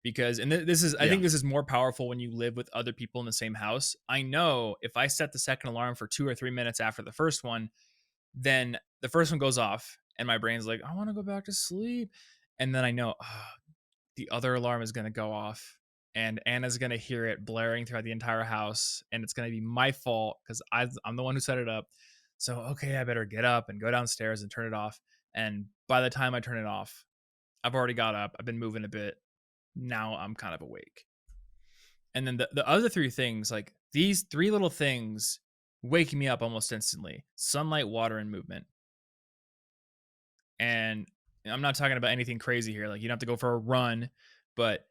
Because this is I Yeah, think this is more powerful when you live with other people in the same house. I know if I set the second alarm for 2 or 3 minutes after the first one, then the first one goes off and my brain's like, I want to go back to sleep. And then I know, the other alarm is going to go off and Anna's going to hear it blaring throughout the entire house. And it's going to be my fault because I'm the one who set it up. So, okay, I better get up and go downstairs and turn it off. And by the time I turn it off, I've already got up. I've been moving a bit. Now I'm kind of awake. And then the other 3 things, like these 3 little things, wake me up almost instantly: sunlight, water, and movement. And I'm not talking about anything crazy here. Like you don't have to go for a run, but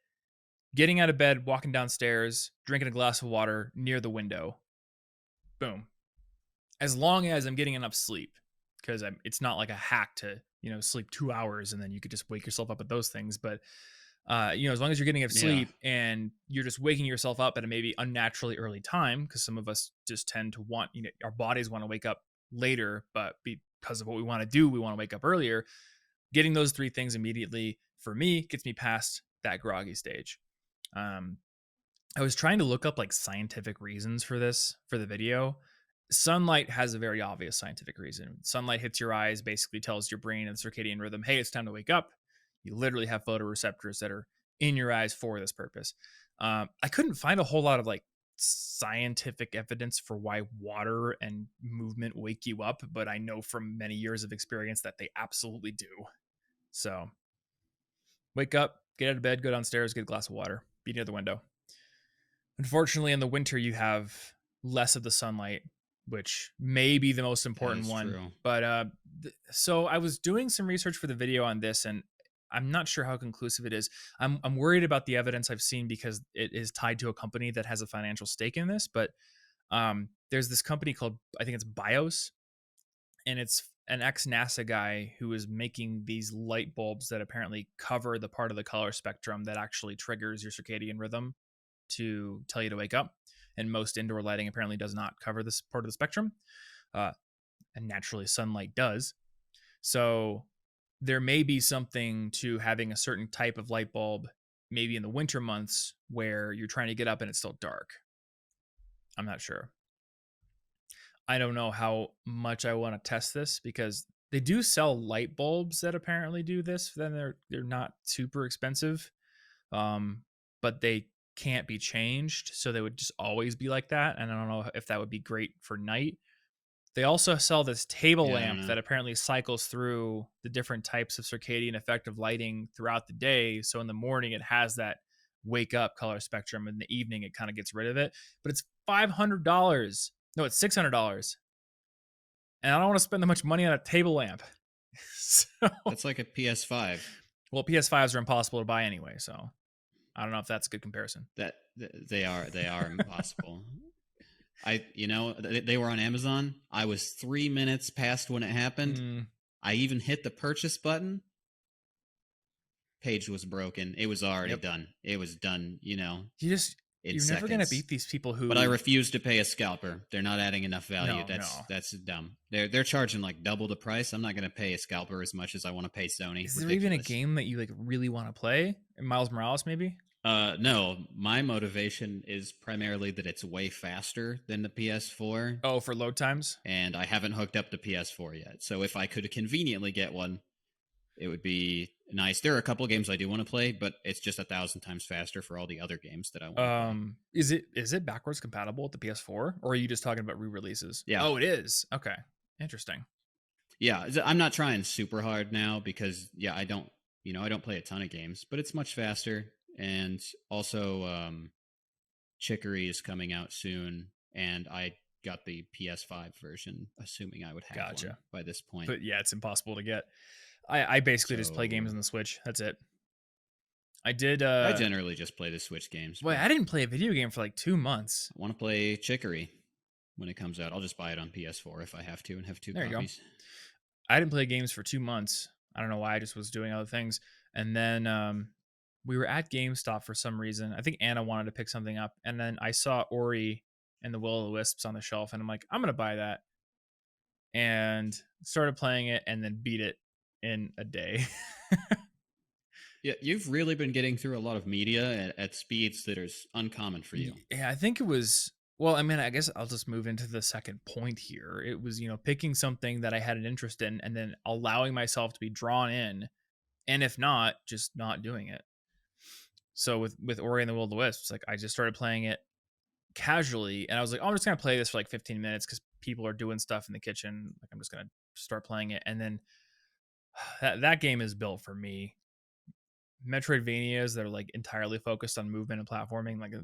getting out of bed, walking downstairs, drinking a glass of water near the window. Boom. As long as I'm getting enough sleep, because it's not like a hack to sleep 2 hours and then you could just wake yourself up with those things. But as long as you're getting enough yeah, sleep and you're just waking yourself up at a maybe unnaturally early time, because some of us just tend to want, our bodies want to wake up later, but because of what we want to do, we want to wake up earlier. Getting those 3 things immediately for me gets me past that groggy stage. Um, I was trying to look up like scientific reasons for this for the video. Sunlight has a very obvious scientific reason. Sunlight hits your eyes, basically tells your brain and circadian rhythm, hey, it's time to wake up. You literally have photoreceptors that are in your eyes for this purpose. I couldn't find a whole lot of like scientific evidence for why water and movement wake you up, but I know from many years of experience that they absolutely do. So wake up, get out of bed, go downstairs, get a glass of water, be near the window. Unfortunately, in the winter, you have less of the sunlight, which may be the most That important is one. true. But so I was doing some research for the video on this, and I'm not sure how conclusive it is. I'm worried about the evidence I've seen because it is tied to a company that has a financial stake in this. But there's this company called, I think it's BIOS, and it's an ex NASA guy who is making these light bulbs that apparently cover the part of the color spectrum that actually triggers your circadian rhythm to tell you to wake up. And most indoor lighting apparently does not cover this part of the spectrum. Uh, and naturally, sunlight does. So there may be something to having a certain type of light bulb, maybe in the winter months where you're trying to get up and it's still dark. I'm not sure. I don't know how much I want to test this because they do sell light bulbs that apparently do this. Then they're not super expensive, um, but they can't be changed, so they would just always be like that. And I don't know if that would be great for night. They also sell this table Yeah, I don't lamp know. that apparently cycles through the different types of circadian effective lighting throughout the day. So in the morning, it has that wake up color spectrum. In the evening, it kind of gets rid of it. But it's $500. No, it's $600. And I don't want to spend that much money on a table lamp. So, That's like a PS5. well, PS5s are impossible to buy anyway. So I don't know if that's a good comparison. They are impossible. They were on Amazon. I was 3 minutes past when it happened. Mm, I even hit the purchase button. Page was broken. It was already yep. done. It was done, You just in you're never gonna seconds. beat these people But I who. refuse to pay a scalper. They're not adding enough value. No, That's no. that's dumb. They're charging like double the price. I'm not going to pay a scalper as much as I want to pay Sony. Is there even a Ridiculous. game that you like really want to play? Miles Morales, maybe? No, my motivation is primarily that it's way faster than the PS4, Oh, for load times? and I haven't hooked up the PS4 yet. So if I could conveniently get one, it would be nice. There are a couple of games I do want to play, but it's just 1,000 times faster for all the other games that I want to play. Is it backwards compatible with the PS4, or are you just talking about re-releases? Yeah, Oh, it is. Okay, interesting. yeah. I'm not trying super hard now because I don't play a ton of games, but it's much faster. And also, Chicory is coming out soon, and I got the PS5 version, assuming I would have one Gotcha. by this point. But yeah, it's impossible to get. I basically just play games So on the Switch. That's it. I did. I generally just play the Switch games, Boy, but I didn't play a video game for like 2 months. I want to play Chicory when it comes out. I'll just buy it on PS4 if I have to and have two There you go. copies. I didn't play games for 2 months. I don't know why. I just was doing other things. And then we were at GameStop for some reason. I think Anna wanted to pick something up. And then I saw Ori and the Will of the Wisps on the shelf. And I'm like, I'm going to buy that. And started playing it and then beat it in a day. Yeah, you've really been getting through a lot of media at speeds that are uncommon for you. Yeah, I think it was. Well, I mean, I guess I'll just move into the second point here. It was, picking something that I had an interest in and then allowing myself to be drawn in. And if not, just not doing it. So with Ori and the Will of the Wisps, like I just started playing it casually, and I was like, oh, I'm just gonna play this for like 15 minutes because people are doing stuff in the kitchen. Like I'm just gonna start playing it, and then that game is built for me. Metroidvanias that are like entirely focused on movement and platforming, like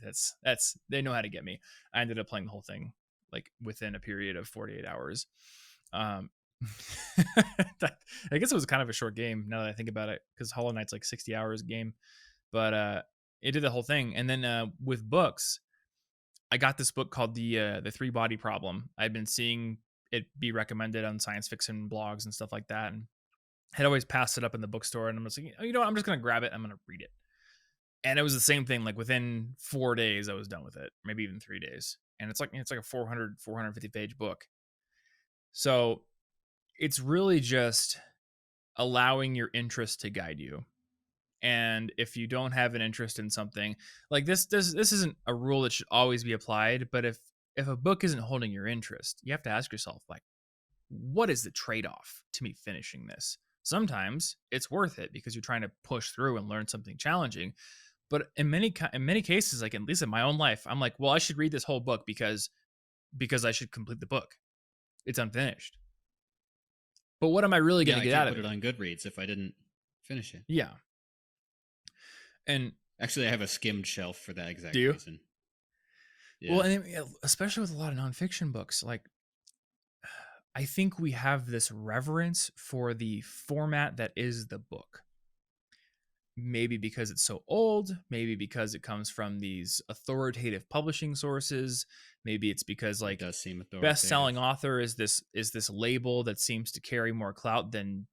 that's they know how to get me. I ended up playing the whole thing like within a period of 48 hours. Um, I guess it was kind of a short game now that I think about it, because Hollow Knight's like 60 hours game, but it did the whole thing. And then with books, I got this book called the Three Body Problem. I've been seeing it be recommended on science fiction blogs and stuff like that, and had always passed it up in the bookstore. And I'm just like, what, I'm just gonna grab it. I'm gonna read it. And it was the same thing. Like within 4 days, I was done with it. Maybe even 3 days. And it's like a 450 page book. So it's really just allowing your interest to guide you. And if you don't have an interest in something, like this isn't a rule that should always be applied, but if a book isn't holding your interest, you have to ask yourself, like, what is the trade-off to me finishing this? Sometimes it's worth it because you're trying to push through and learn something challenging. But in many cases, like at least in my own life, I'm like, well, I should read this whole book because I should complete the book. It's unfinished. But what am I really going Yeah, to I get can't out of put it it? on Goodreads if I didn't finish it. Yeah. And Actually, I have a skimmed shelf for that do exact you? reason. Well, Yeah, and especially with a lot of nonfiction books, like I think we have this reverence for the format that is the book. Maybe because it's so old, maybe because it comes from these authoritative publishing sources, maybe it's because it like does seem best-selling authoritative. author is this label that seems to carry more clout than,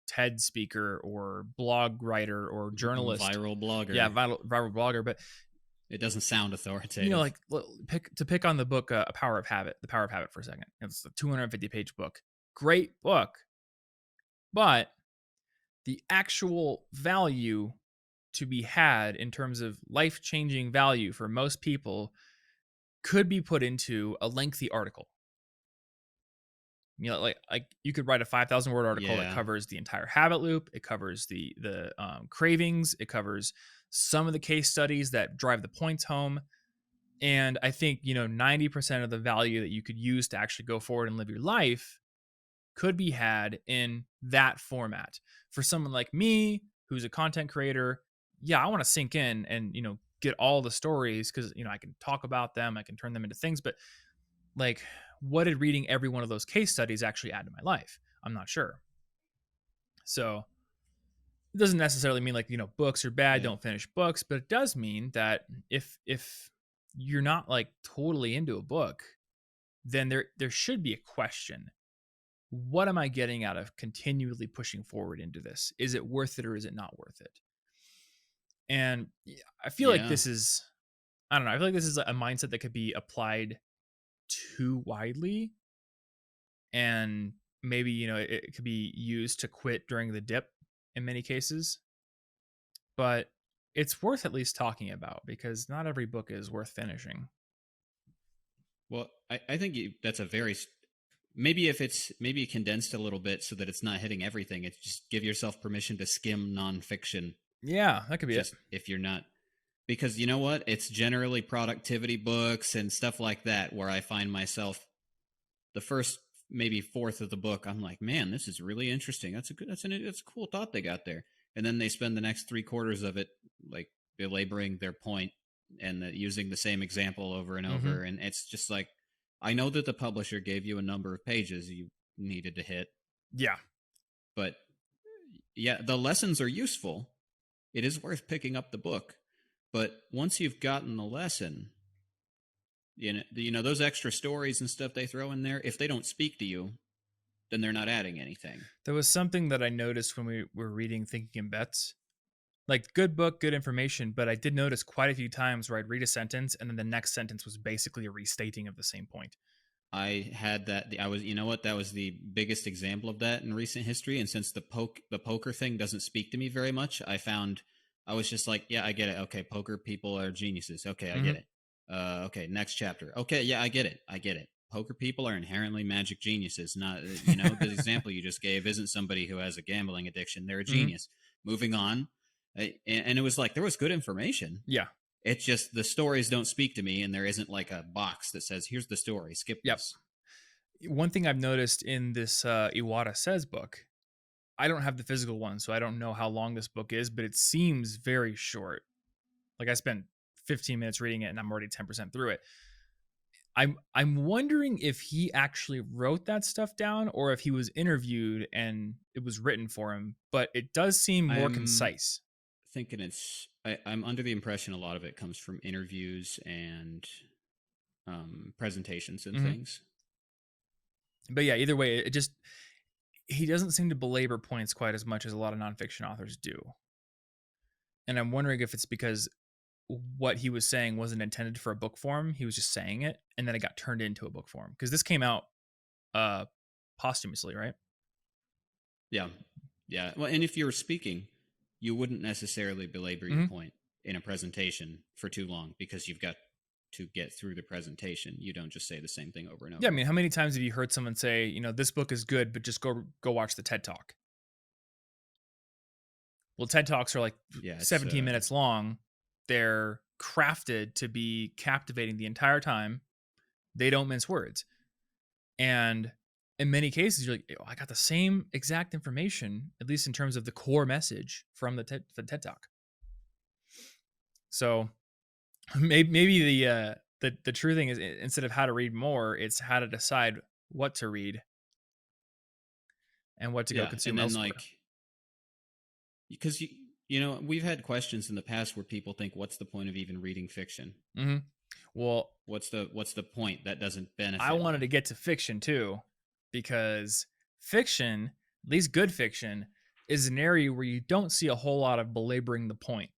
TED speaker or blog writer or journalist. Viral Yeah, blogger. viral blogger, but It doesn't sound authoritative. like pick on the book A Power of Habit, The Power of Habit for a second. It's a 250-page book. Great book, but the actual value to be had in terms of life-changing value for most people could be put into a lengthy article. Like you could write a 5,000 word article that Yeah, covers the entire habit loop. It covers the cravings. It covers some of the case studies that drive the points home. And I think 90% of the value that you could use to actually go forward and live your life could be had in that format. For someone like me, who's a content creator, yeah, I want to sink in and get all the stories because I can talk about them, I can turn them into things. But like, what did reading every one of those case studies actually add to my life? I'm not sure. So it doesn't necessarily mean like books are bad, yeah, don't finish books, but it does mean that if you're not like totally into a book, then there should be a question. What am I getting out of continually pushing forward into this? Is it worth it or is it not worth it? And I feel like yeah. this is, I don't know, I feel like this is a mindset that could be applied too widely. And maybe, it could be used to quit during the dip in many cases. But it's worth at least talking about because not every book is worth finishing. Well, I think that's a very maybe if it's maybe condensed a little bit so that it's not hitting everything. It's just give yourself permission to skim nonfiction. Yeah, that could be it. Just if you're not, because you know what, it's generally productivity books and stuff like that where I find myself the first maybe fourth of the book, I'm like, man, this is really interesting. That's a cool thought they got there. And then they spend the next three quarters of it like belaboring their point and using the same example over and Hmm. over. And it's just like, I know that the publisher gave you a number of pages you needed to hit, Yeah. but yeah, the lessons are useful. It is worth picking up the book. But once you've gotten the lesson, those extra stories and stuff they throw in there, if they don't speak to you, then they're not adding anything. There was something that I noticed when we were reading Thinking in Bets. Like, good book, good information, but I did notice quite a few times where I'd read a sentence and then the next sentence was basically a restating of the same point. I had that. I was, you know what? That was the biggest example of that in recent history. And since the poker thing doesn't speak to me very much, I was just like, yeah, I get it. Okay, poker people are geniuses. Okay, I get Hmm. it. Okay, next chapter. Okay, yeah, I get it. I get it. Poker people are inherently magic geniuses. Not, the example you just gave isn't somebody who has a gambling addiction. They're a Hmm. genius. Moving on, and it was like there was good information. Yeah. It's just the stories don't speak to me, and there isn't like a box that says, "Here's the story. Skip Yep. this." One thing I've noticed in this Iwata Says book, I don't have the physical one, so I don't know how long this book is, but it seems very short. Like I spent 15 minutes reading it and I'm already 10% through it. I'm wondering if he actually wrote that stuff down or if he was interviewed and it was written for him, but it does seem more I'm concise. thinking I'm under the impression a lot of it comes from interviews and presentations and Hmm. things. But yeah, either way, it just he doesn't seem to belabor points quite as much as a lot of nonfiction authors do. And I'm wondering if it's because what he was saying wasn't intended for a book form. He was just saying it, and then it got turned into a book form because this came out uh posthumously, right? Yeah, yeah. Well, and if you're speaking, you wouldn't necessarily belabor your Hmm. point in a presentation for too long because you've got to get through the presentation. You don't just say the same thing over and Yeah, I over. mean, how many times have you heard someone say, this book is good, but just go watch the TED Talk? Well, TED Talks are like Yeah, it's 17 minutes long. They're crafted to be captivating the entire time. They don't mince words. And in many cases, you're like, "Oh, I got the same exact information, at least in terms of the core message from the TED Talk." So maybe the the true thing is instead of how to read more, it's how to decide what to read and what to go Yeah, and consume then elsewhere. like because you know we've had questions in the past where people think, "What's the point of even reading fiction? Hmm. Well, What's the point that doesn't I benefit wanted me?" to get to fiction too, because fiction, at least good fiction, is an area where you don't see a whole lot of belaboring the point.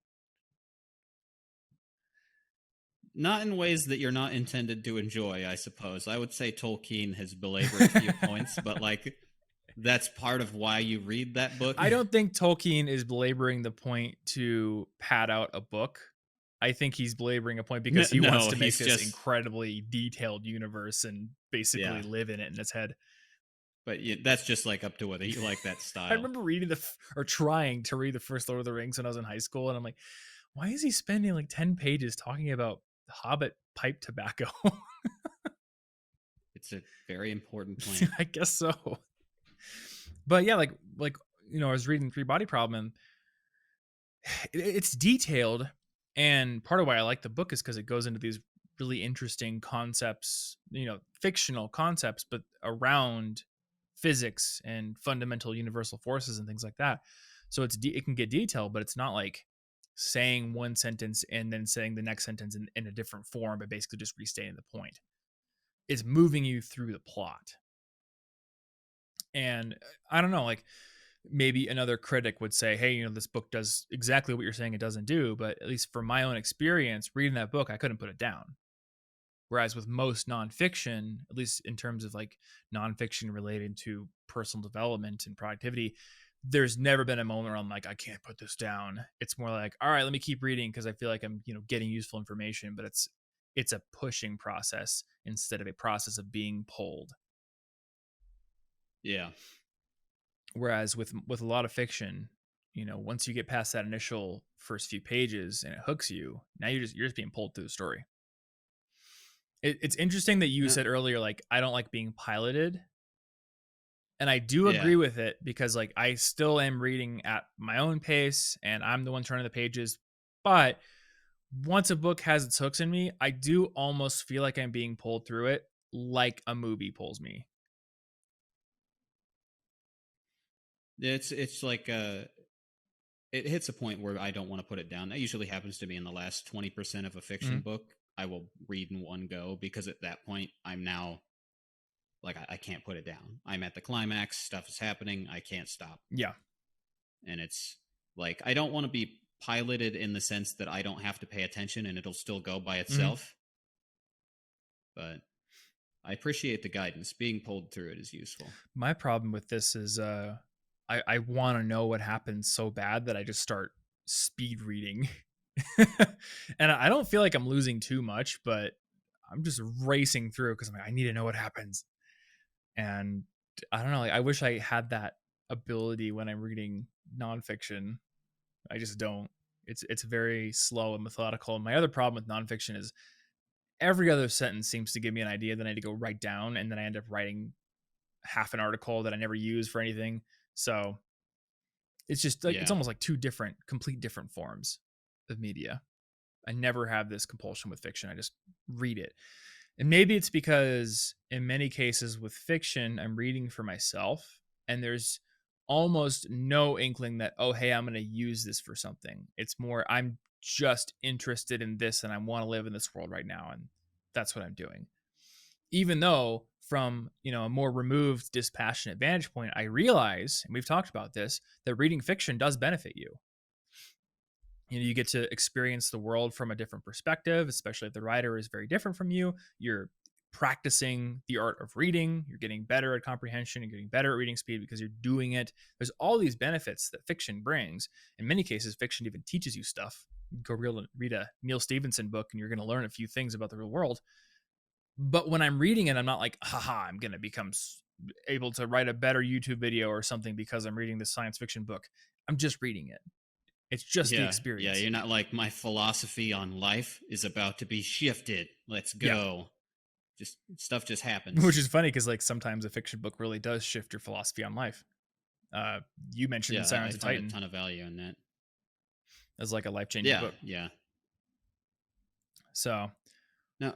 Not in ways that you're not intended to enjoy, I suppose. I would say Tolkien has belabored a few points, but like that's part of why you read that book. I don't think Tolkien is belaboring the point to pad out a book. I think he's belaboring a point No, because he wants no, to make he's this just incredibly detailed universe and basically yeah. live in it in his head. But that's just like up to whether you like that I style. remember reading or trying to read the first Lord of the Rings when I was in high school, and I'm like, why is he spending like 10 pages talking about Hobbit pipe tobacco? It's a very important plant. I guess so. But yeah, like I was reading Three Body Problem, it's detailed, and part of why I like the book is because it goes into these really interesting concepts, fictional concepts, but around physics and fundamental universal forces and things like that. So it can get detailed, but it's not like saying one sentence and then saying the next sentence in a different form, but basically just restating the point. It's moving you through the plot. And I don't know, like maybe another critic would say, hey, this book does exactly what you're saying it doesn't do. But at least from my own experience reading that book, I couldn't put it down. Whereas with most nonfiction, at least in terms of like nonfiction related to personal development and productivity, there's never been a moment where I'm like, I can't put this down. It's more like, all right, let me keep reading because I feel like I'm, getting useful information, but it's a pushing process instead of a process of being pulled. Yeah. Whereas with a lot of fiction, once you get past that initial first few pages and it hooks you, now you're just being pulled through the story. It's interesting that you No, said earlier, like, I don't like being piloted. And I do yeah. agree with it because like I still am reading at my own pace and I'm the one turning the pages. But once a book has its hooks in me, I do almost feel like I'm being pulled through it like a movie pulls me. It's like it hits a point where I don't want to put it down. That usually happens to me in the last 20% of a fiction Mhm. book. I will read in one go because at that point I'm now like I can't put it down. I'm at the climax, stuff is happening, I can't stop. Yeah. And it's like I don't want to be piloted in the sense that I don't have to pay attention and it'll still go by Mhm. itself. But I appreciate the guidance. Being pulled through it is useful. My problem with this is I want to know what happens so bad that I just start speed reading. And I don't feel like I'm losing too much, but I'm just racing through because I'm like, I need to know what happens. And I don't know, like I wish I had that ability when I'm reading nonfiction. I just don't. It's very slow and methodical. And my other problem with nonfiction is every other sentence seems to give me an idea that I need to go write down, and then I end up writing half an article that I never use for anything. So it's just like it's Yeah. almost like two different, complete different forms of media. I never have this compulsion with fiction. I just read it. And maybe it's because in many cases with fiction, I'm reading for myself and there's almost no inkling that, oh, hey, I'm going to use this for something. It's more, I'm just interested in this and I want to live in this world right now. And that's what I'm doing. Even though from, a more removed, dispassionate vantage point, I realize, and we've talked about this, that reading fiction does benefit you. You get to experience the world from a different perspective, especially if the writer is very different from you. You're practicing the art of reading, you're getting better at comprehension, you're getting better at reading speed because you're doing it. There's all these benefits that fiction brings. In many cases fiction even teaches you stuff. Go read a Neil Stevenson book and you're going to learn a few things about the real world. But when I'm reading it, I'm not like, haha, I'm going to become able to write a better YouTube video or something because I'm reading this science fiction book. I'm just reading it. It's just the Yeah. Yeah. experience. You're not like my philosophy on life is about to be shifted. Let's Yeah. go. Just stuff just Which happens. is funny because like sometimes a fiction book really does shift your philosophy on life. You mentioned Yeah. I Sirens of find a Titan ton of value in that. as like a life changing Yeah. book. Yeah. So Now,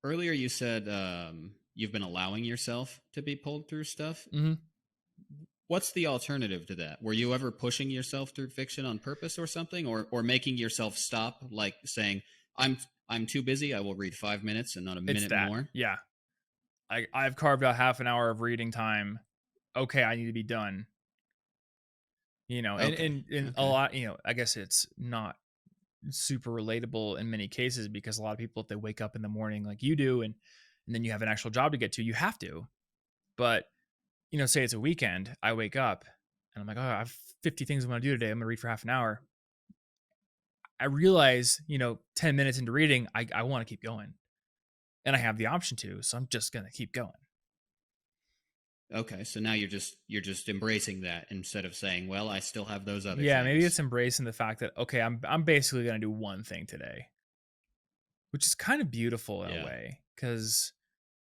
earlier you said you've been allowing yourself to be pulled through stuff. Mhm. What's the alternative to that? Were you ever pushing yourself through fiction on purpose or something, or making yourself stop, like saying, I'm too busy, I will read 5 minutes and not a It's minute that. more"? Yeah. I've carved out half an hour of reading time. Okay, I need to be done. And Okay, and a okay. lot, I guess it's not super relatable in many cases because a lot of people, if they wake up in the morning like you do, and then you have an actual job to get to, you have to. But say it's a weekend, I wake up and I'm like, oh, I have 50 things I'm going to do today. I'm going to read for half an hour. I realize, 10 minutes into reading, I want to keep going, and I have the option to, so I'm just going to keep going. Okay, so now you're just embracing that instead of saying, "Well, I still have those other Yeah, maybe things." it's embracing the fact that, okay, I'm basically going to do one thing today, which is kind of beautiful in a Yeah. way, because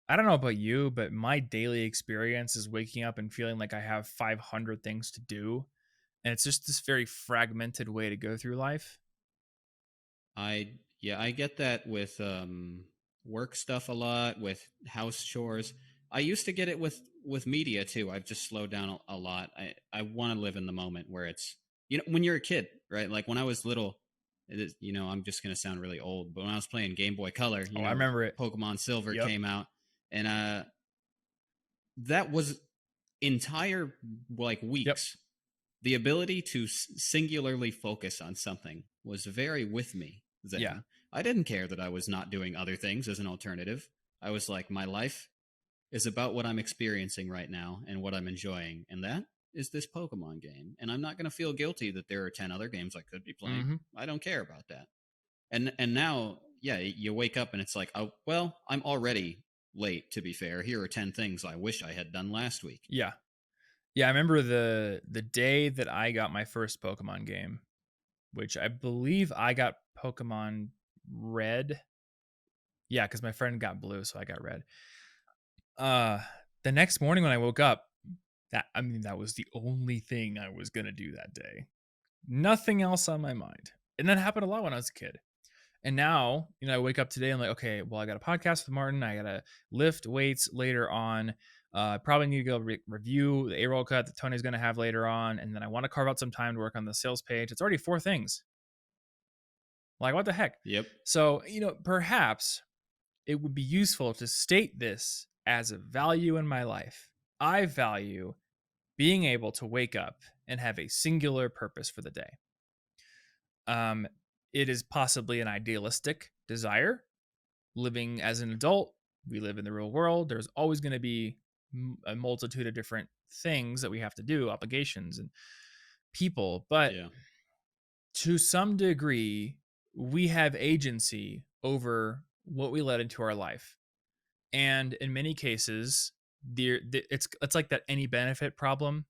I don't know about you, but my daily experience is waking up and feeling like I have 500 things to do, and it's just this very fragmented way to go through life. I get that with work stuff a lot, with house chores. I used to get it with media too. I've just slowed down a lot. I want to live in the moment where it's, when you're a kid, right? Like when I was little, I'm just going to sound really old, but when I was playing Game Boy Color, Oh, I remember it. Pokemon Silver Yep. came out, and that was entire like Yep. weeks. The ability to singularly focus on something was very with me Yeah. then. I didn't care that I was not doing other things as an alternative. I was like, my life is about what I'm experiencing right now and what I'm enjoying, and that is this Pokemon game. And I'm not going to feel guilty that there are 10 other games I could be playing. Mhm. I don't care about that. And now, yeah, you wake up and it's like, oh, well, I'm already late, to be fair. Here are 10 things I wish I had done last week. Yeah. Yeah, I remember the day that I got my first Pokemon game, which I believe I got Pokemon Red. Yeah, because my friend got blue, so I got red. Uh, the next morning when I woke up, that was the only thing I was gonna do that day. Nothing else on my mind. And that happened a lot when I was a kid. And now, I wake up today and I'm like, okay, well, I got a podcast with Martin. I got to lift weights later on. Probably need to go review the A-roll cut that Tony's going to have later on. And then I want to carve out some time to work on the sales page. It's already 4 things. Like, what the heck? Yep. So, perhaps it would be useful to state this as a value in my life. I value being able to wake up and have a singular purpose for the day. Um, it is possibly an idealistic desire. Living as an adult, we live in the real world. There's always going to be a multitude of different things that we have to do, obligations and people. But Yeah. to some degree, we have agency over what we let into our life. And in many cases, it's like that any benefit problem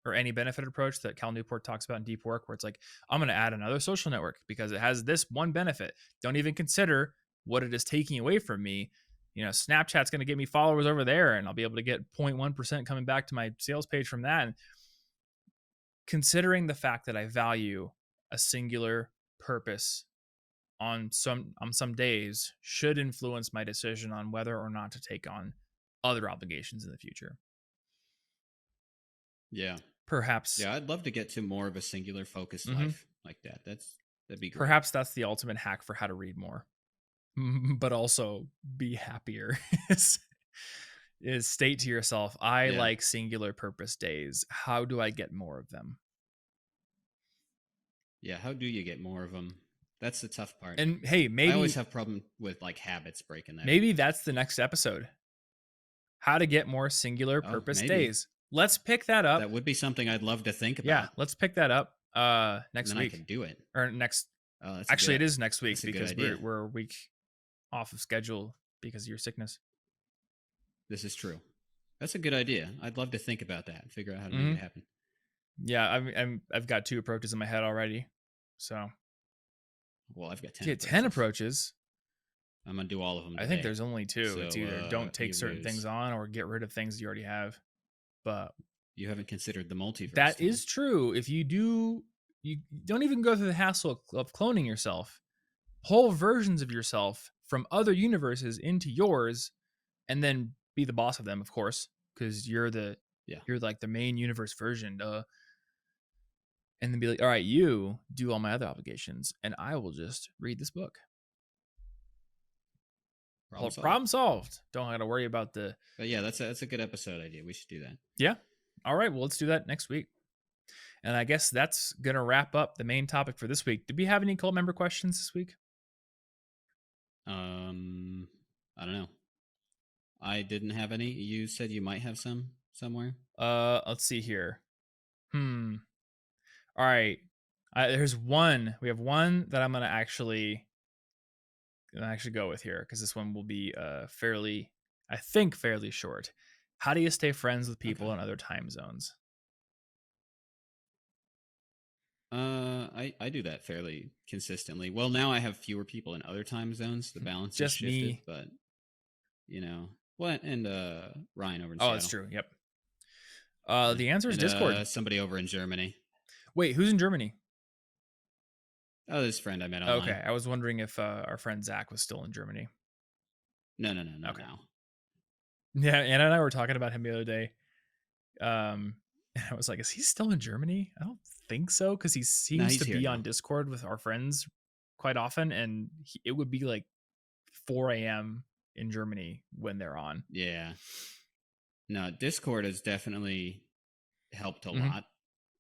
or any benefit approach that Cal Newport talks about in Deep Work, where it's like, I'm going to add another social network because it has this one benefit. Don't even consider what it is taking away from me. Snapchat's going to get me followers over there, and I'll be able to get 0.1% coming back to my sales page from that. And considering the fact that I value a singular purpose on some days should influence my decision on whether or not to take on other obligations in the future. Yeah. Perhaps Yeah, I'd love to get to more of a singular focused mhm, life like that. That'd be great. perhaps that's the ultimate hack for how to read more, but also be happier. is state to yourself, I Yeah. like singular purpose days. How do I get more of them? Yeah, how do you get more of them? That's the tough part. And hey, I always maybe have problem with like habits breaking that. maybe that's the next episode. How to get more singular Oh, purpose maybe. days. Let's pick that up. That would be something I'd love to think Yeah, about. let's pick that up And next then I week could do it. or next. Oh, Actually, it is next week that's a good because idea. we're a week off of schedule because of your sickness. This is true. That's a good idea. I'd love to think about that and figure out how to make Hmm. it happen. Yeah, I've got 2 approaches in my head already. So Well, I've got to 10 get 10 approaches. approaches, I'm going to do all of them I think today. there's only two. It's So, either don't take it certain things was on or get rid of things you already have. But you haven't considered the multiverse, that Tom. is true. If you do, you don't even go through the hassle of cloning yourself. Whole versions of yourself from other universes into yours, and then be the boss of them, of course, because Yeah, you're like the main universe version. And then be like, all right, you do all my other obligations, and I will just read this book. problem solved. Problem solved. Don't have to worry about the. But yeah, that's a good episode idea. We should do that. Yeah. All right. Well, let's do that next week. And I guess that's going to wrap up the main topic for this week. Did we have any cult member questions this week? I don't know. I didn't have any. You said you might have some somewhere. Let's see here. All right. There's one. We have one that I'm gonna actually go with here because this one will be fairly, I think, fairly short. How do you stay friends with people Okay. in other time zones? I do that fairly consistently. Well, now I have fewer people in other time zones. The balance has Just shifted, me. but what? And Ryan over in Oh, that's Seattle. true. Yep. Yeah. The answer is And Discord. somebody over in Germany. Wait, who's in Germany? Oh, this friend I met online. Okay, I was wondering if our friend Zach was still in Germany. No, Okay. now. Yeah, Anna and I were talking about him the other day. And I was like, is he still in Germany? I don't think so, because he No, seems he's to here be on now. Discord with our friends quite often, and it would be like 4 a.m. in Germany when they're on. Yeah. No, Discord has definitely helped a Mhm. lot.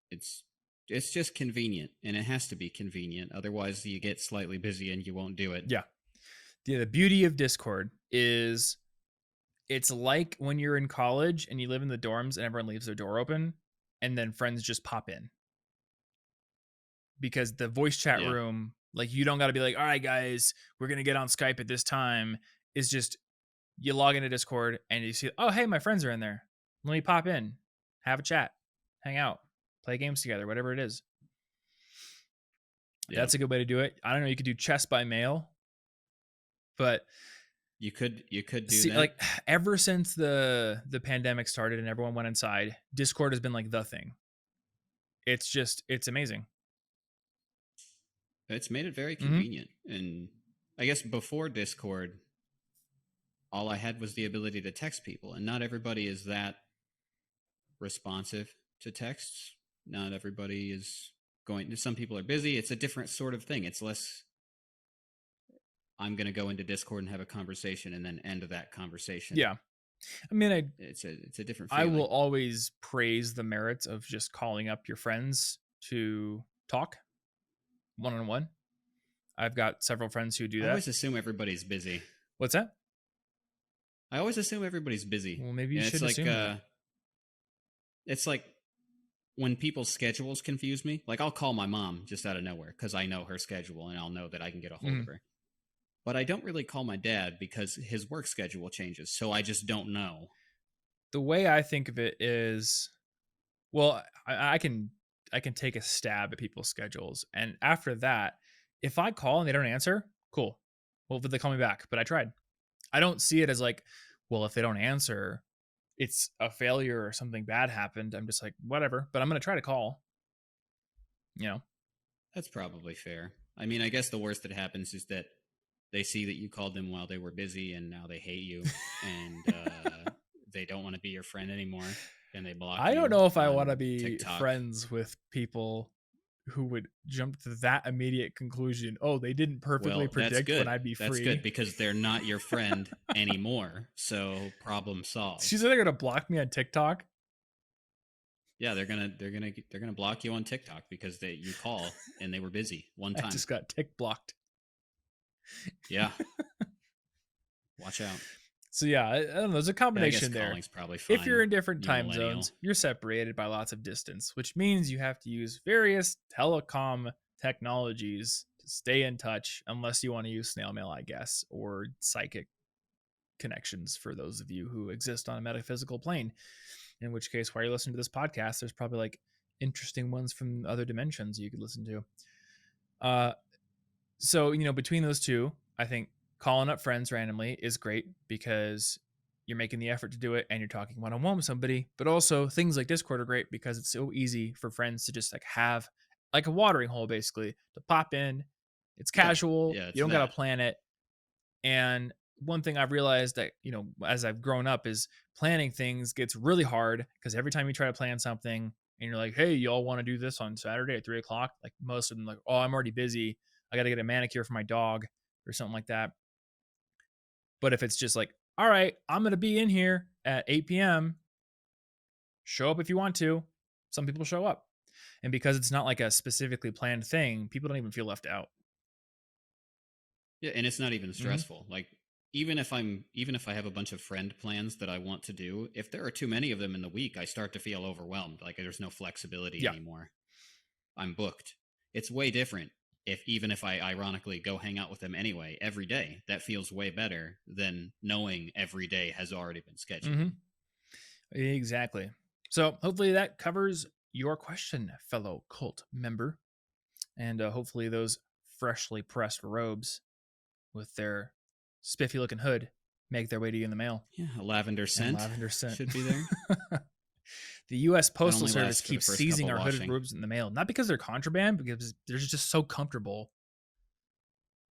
It's just convenient, and it has to be convenient. Otherwise, you get slightly busy and you won't do it. Yeah. The beauty of Discord is it's like when you're in college and you live in the dorms and everyone leaves their door open, and then friends just pop in. Because the voice chat Yeah. room, like, you don't got to be like, all right, guys, we're going to get on Skype at this time. Is just you log into Discord and you see, oh, hey, my friends are in there. Let me pop in, have a chat, hang out, play games together, whatever it is. Yeah. That's a good way to do it. I don't know. You could do chess by mail, but You could do see, that. like, ever since the pandemic started and everyone went inside, Discord has been like the thing. It's amazing. It's made it very Mm-hmm. convenient. And I guess before Discord, all I had was the ability to text people, and not everybody is that responsive to texts. Not everybody is going. Some people are busy. It's a different sort of thing. It's less. I'm going to go into Discord and have a conversation, and then end that conversation. Yeah. I mean, It's a different I will feeling. always praise the merits of just calling up your friends to talk one on one. I've got several friends who do I that. always assume everybody's busy. What's that? I always assume everybody's busy. Well, maybe you It's should like assume that. it's like when people's schedules confuse me. Like, I'll call my mom just out of nowhere because I know her schedule and I'll know that I can get a hold of her. But I don't really call my dad because his work schedule changes, so I just don't know. The way I think of it is, well, I can take a stab at people's schedules, and after that, if I call and they don't answer, cool. Well, they call me back, but I tried. I don't see it as like, well, if they don't answer, it's a failure or something bad happened. I'm just like, whatever, but I'm going to try to call, you know? That's probably fair. I mean, I guess the worst that happens is that they see that you called them while they were busy and now they hate you and they don't want to be your friend anymore and they block I don't you know if I want to on be TikTok. friends with people who would jump to that immediate conclusion. Oh, they didn't perfectly Well, that's predict when good. I'd be That's free. good because they're not your friend anymore. So problem solved. She's either gonna block me on TikTok. Yeah, they're gonna block you on TikTok because you call and they were busy one I time. just got tick blocked. Yeah. Watch out. So yeah, I don't know. There's a Yeah, I guess combination there. calling's probably fine. If you're in different You time millennial. zones, you're separated by lots of distance, which means you have to use various telecom technologies to stay in touch, unless you want to use snail mail, I guess, or psychic connections for those of you who exist on a metaphysical plane. In which case, while you're listening to this podcast, there's probably like interesting ones from other dimensions you could listen to. So, between those two, I think calling up friends randomly is great because you're making the effort to do it and you're talking one-on-one with somebody. But also things like Discord are great because it's so easy for friends to just like have like a watering hole, basically, to pop in. It's Yeah. casual. Yeah, You it's don't got to that. plan it. And one thing I've realized that, as I've grown up is planning things gets really hard because every time you try to plan something and you're like, hey, y'all want to do this on Saturday at 3 o'clock? Like most of them, like, oh, I'm already busy. I got to get a manicure for my dog or something like that. But if it's just like, all right, I'm going to be in here at 8 p.m., show up if you want to. Some people show up. And because it's not like a specifically planned thing, people don't even feel left out. Yeah, and it's not even Mm-hmm. stressful. Like even if I have a bunch of friend plans that I want to do, if there are too many of them in the week, I start to feel overwhelmed. Like there's no flexibility Yeah. anymore. I'm booked. It's way different even if I ironically go hang out with them anyway every day. That feels way better than knowing every day has already been scheduled. Mm-hmm. Exactly. So hopefully that covers your question, fellow cult member. And hopefully those freshly pressed robes with their spiffy looking hood make their way to you in the mail. Yeah, a lavender And scent lavender scent should be there. The U.S. That Postal only Service lasts for the keeps first seizing couple our hooded washing. robes in the mail, not because they're contraband, because they're just so comfortable.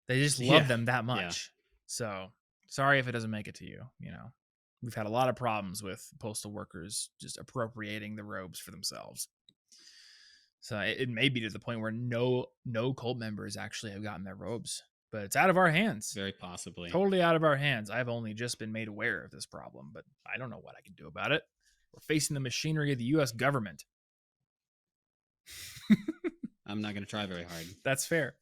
They just love them that much. So sorry if it doesn't make it to you. We've had a lot of problems with postal workers just appropriating the robes for themselves. So it may be to the point where no cult members actually have gotten their robes, but it's out of our hands. Very possibly. Totally out of our hands. I've only just been made aware of this problem, but I don't know what I can do about it. We're facing the machinery of the U.S. government. I'm not going to try very hard. That's fair.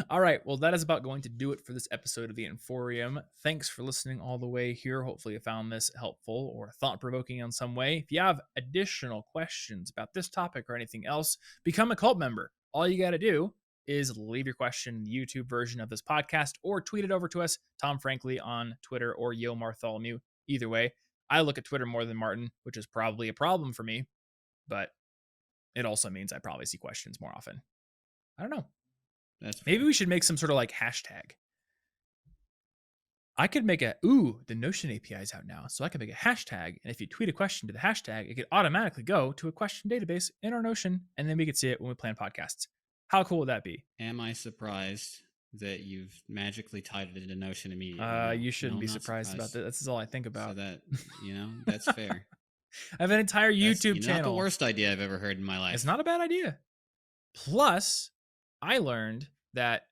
All right. Well, that is about going to do it for this episode of the Inforium. Thanks for listening all the way here. Hopefully you found this helpful or thought-provoking in some way. If you have additional questions about this topic or anything else, become a cult member. All you got to do is leave your question in the YouTube version of this podcast or tweet it over to us, Tom Frankly on Twitter or Yo Bartholomew. Either way, I look at Twitter more than Martin, which is probably a problem for me, but it also means I probably see questions more often. I don't know. Maybe we should make some sort of like hashtag. I could make the Notion API is out now, so I can make a hashtag, and if you tweet a question to the hashtag, it could automatically go to a question database in our Notion, and then we could see it when we plan podcasts. How cool would that be? Am I surprised that you've magically tied it into Notion immediately? You shouldn't be surprised about that. That's all I think about. So that, that's fair. I have an entire YouTube channel. Not the worst idea I've ever heard in my life. It's not a bad idea. Plus, I learned that,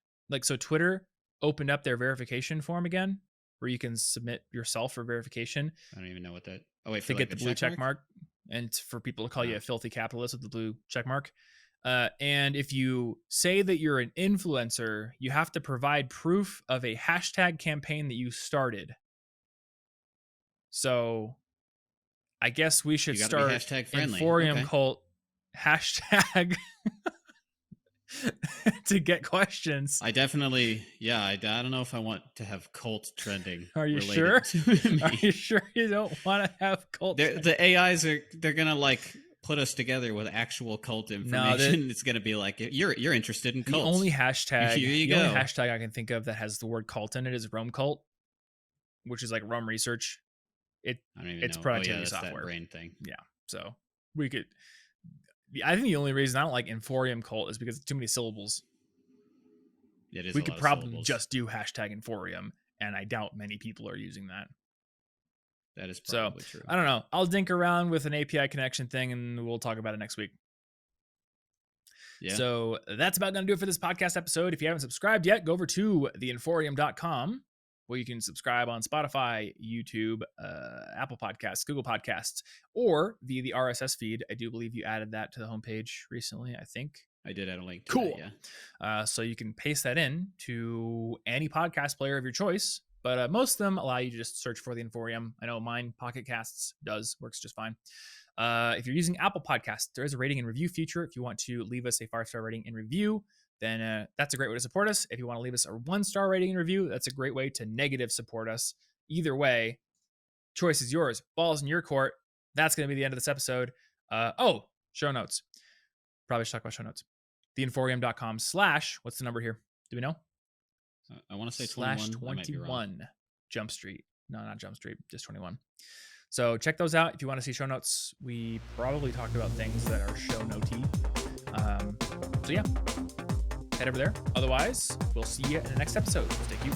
so Twitter opened up their verification form again, where you can submit yourself for verification. I don't even know what that. Oh wait, to get the blue check mark, and for people to call you a filthy capitalist with the blue check mark. And if you say that you're an influencer, you have to provide proof of a hashtag campaign that you started. So I guess we should start Inforium Cult hashtag to get questions. I definitely, I don't know if I want to have cult trending. Are you sure? Are you sure you don't want to have cult? The AIs they're gonna put us together with actual cult information. No, it's gonna be like you're interested in cults. The only hashtag I can think of that has the word cult in it is Rome Cult, which is like Rome Research. It's productivity software. That brain thing. Yeah, so we could. I think the only reason I don't like Inforium Cult is because it's too many syllables. It is. We could probably just do hashtag Inforium, and I doubt many people are using that. That is probably true. I don't know. I'll dink around with an API connection thing, and we'll talk about it next week. Yeah. So that's about going to do it for this podcast episode. If you haven't subscribed yet, go over to theinforium.com, where you can subscribe on Spotify, YouTube, Apple Podcasts, Google Podcasts, or via the RSS feed. I do believe you added that to the homepage recently, I think. I did add a link to that, yeah. So you can paste that in to any podcast player of your choice, but most of them allow you to just search for the Inforium. I know mine, Pocket Casts, works just fine. If you're using Apple Podcasts, there is a rating and review feature. If you want to leave us a 5-star rating and review, then that's a great way to support us. If you want to leave us a 1-star rating and review, that's a great way to negative support us. Either way, choice is yours. Ball's in your court. That's going to be the end of this episode. Show notes. Probably should talk about show notes. Theinforium.com/ what's the number here? Do we know? I want to say 21. /21 Jump Street. No, not Jump Street, just 21. So check those out if you want to see show notes. We probably talked about things that are show notey. So yeah, head over there. Otherwise, we'll see you in the next episode. Stay cute.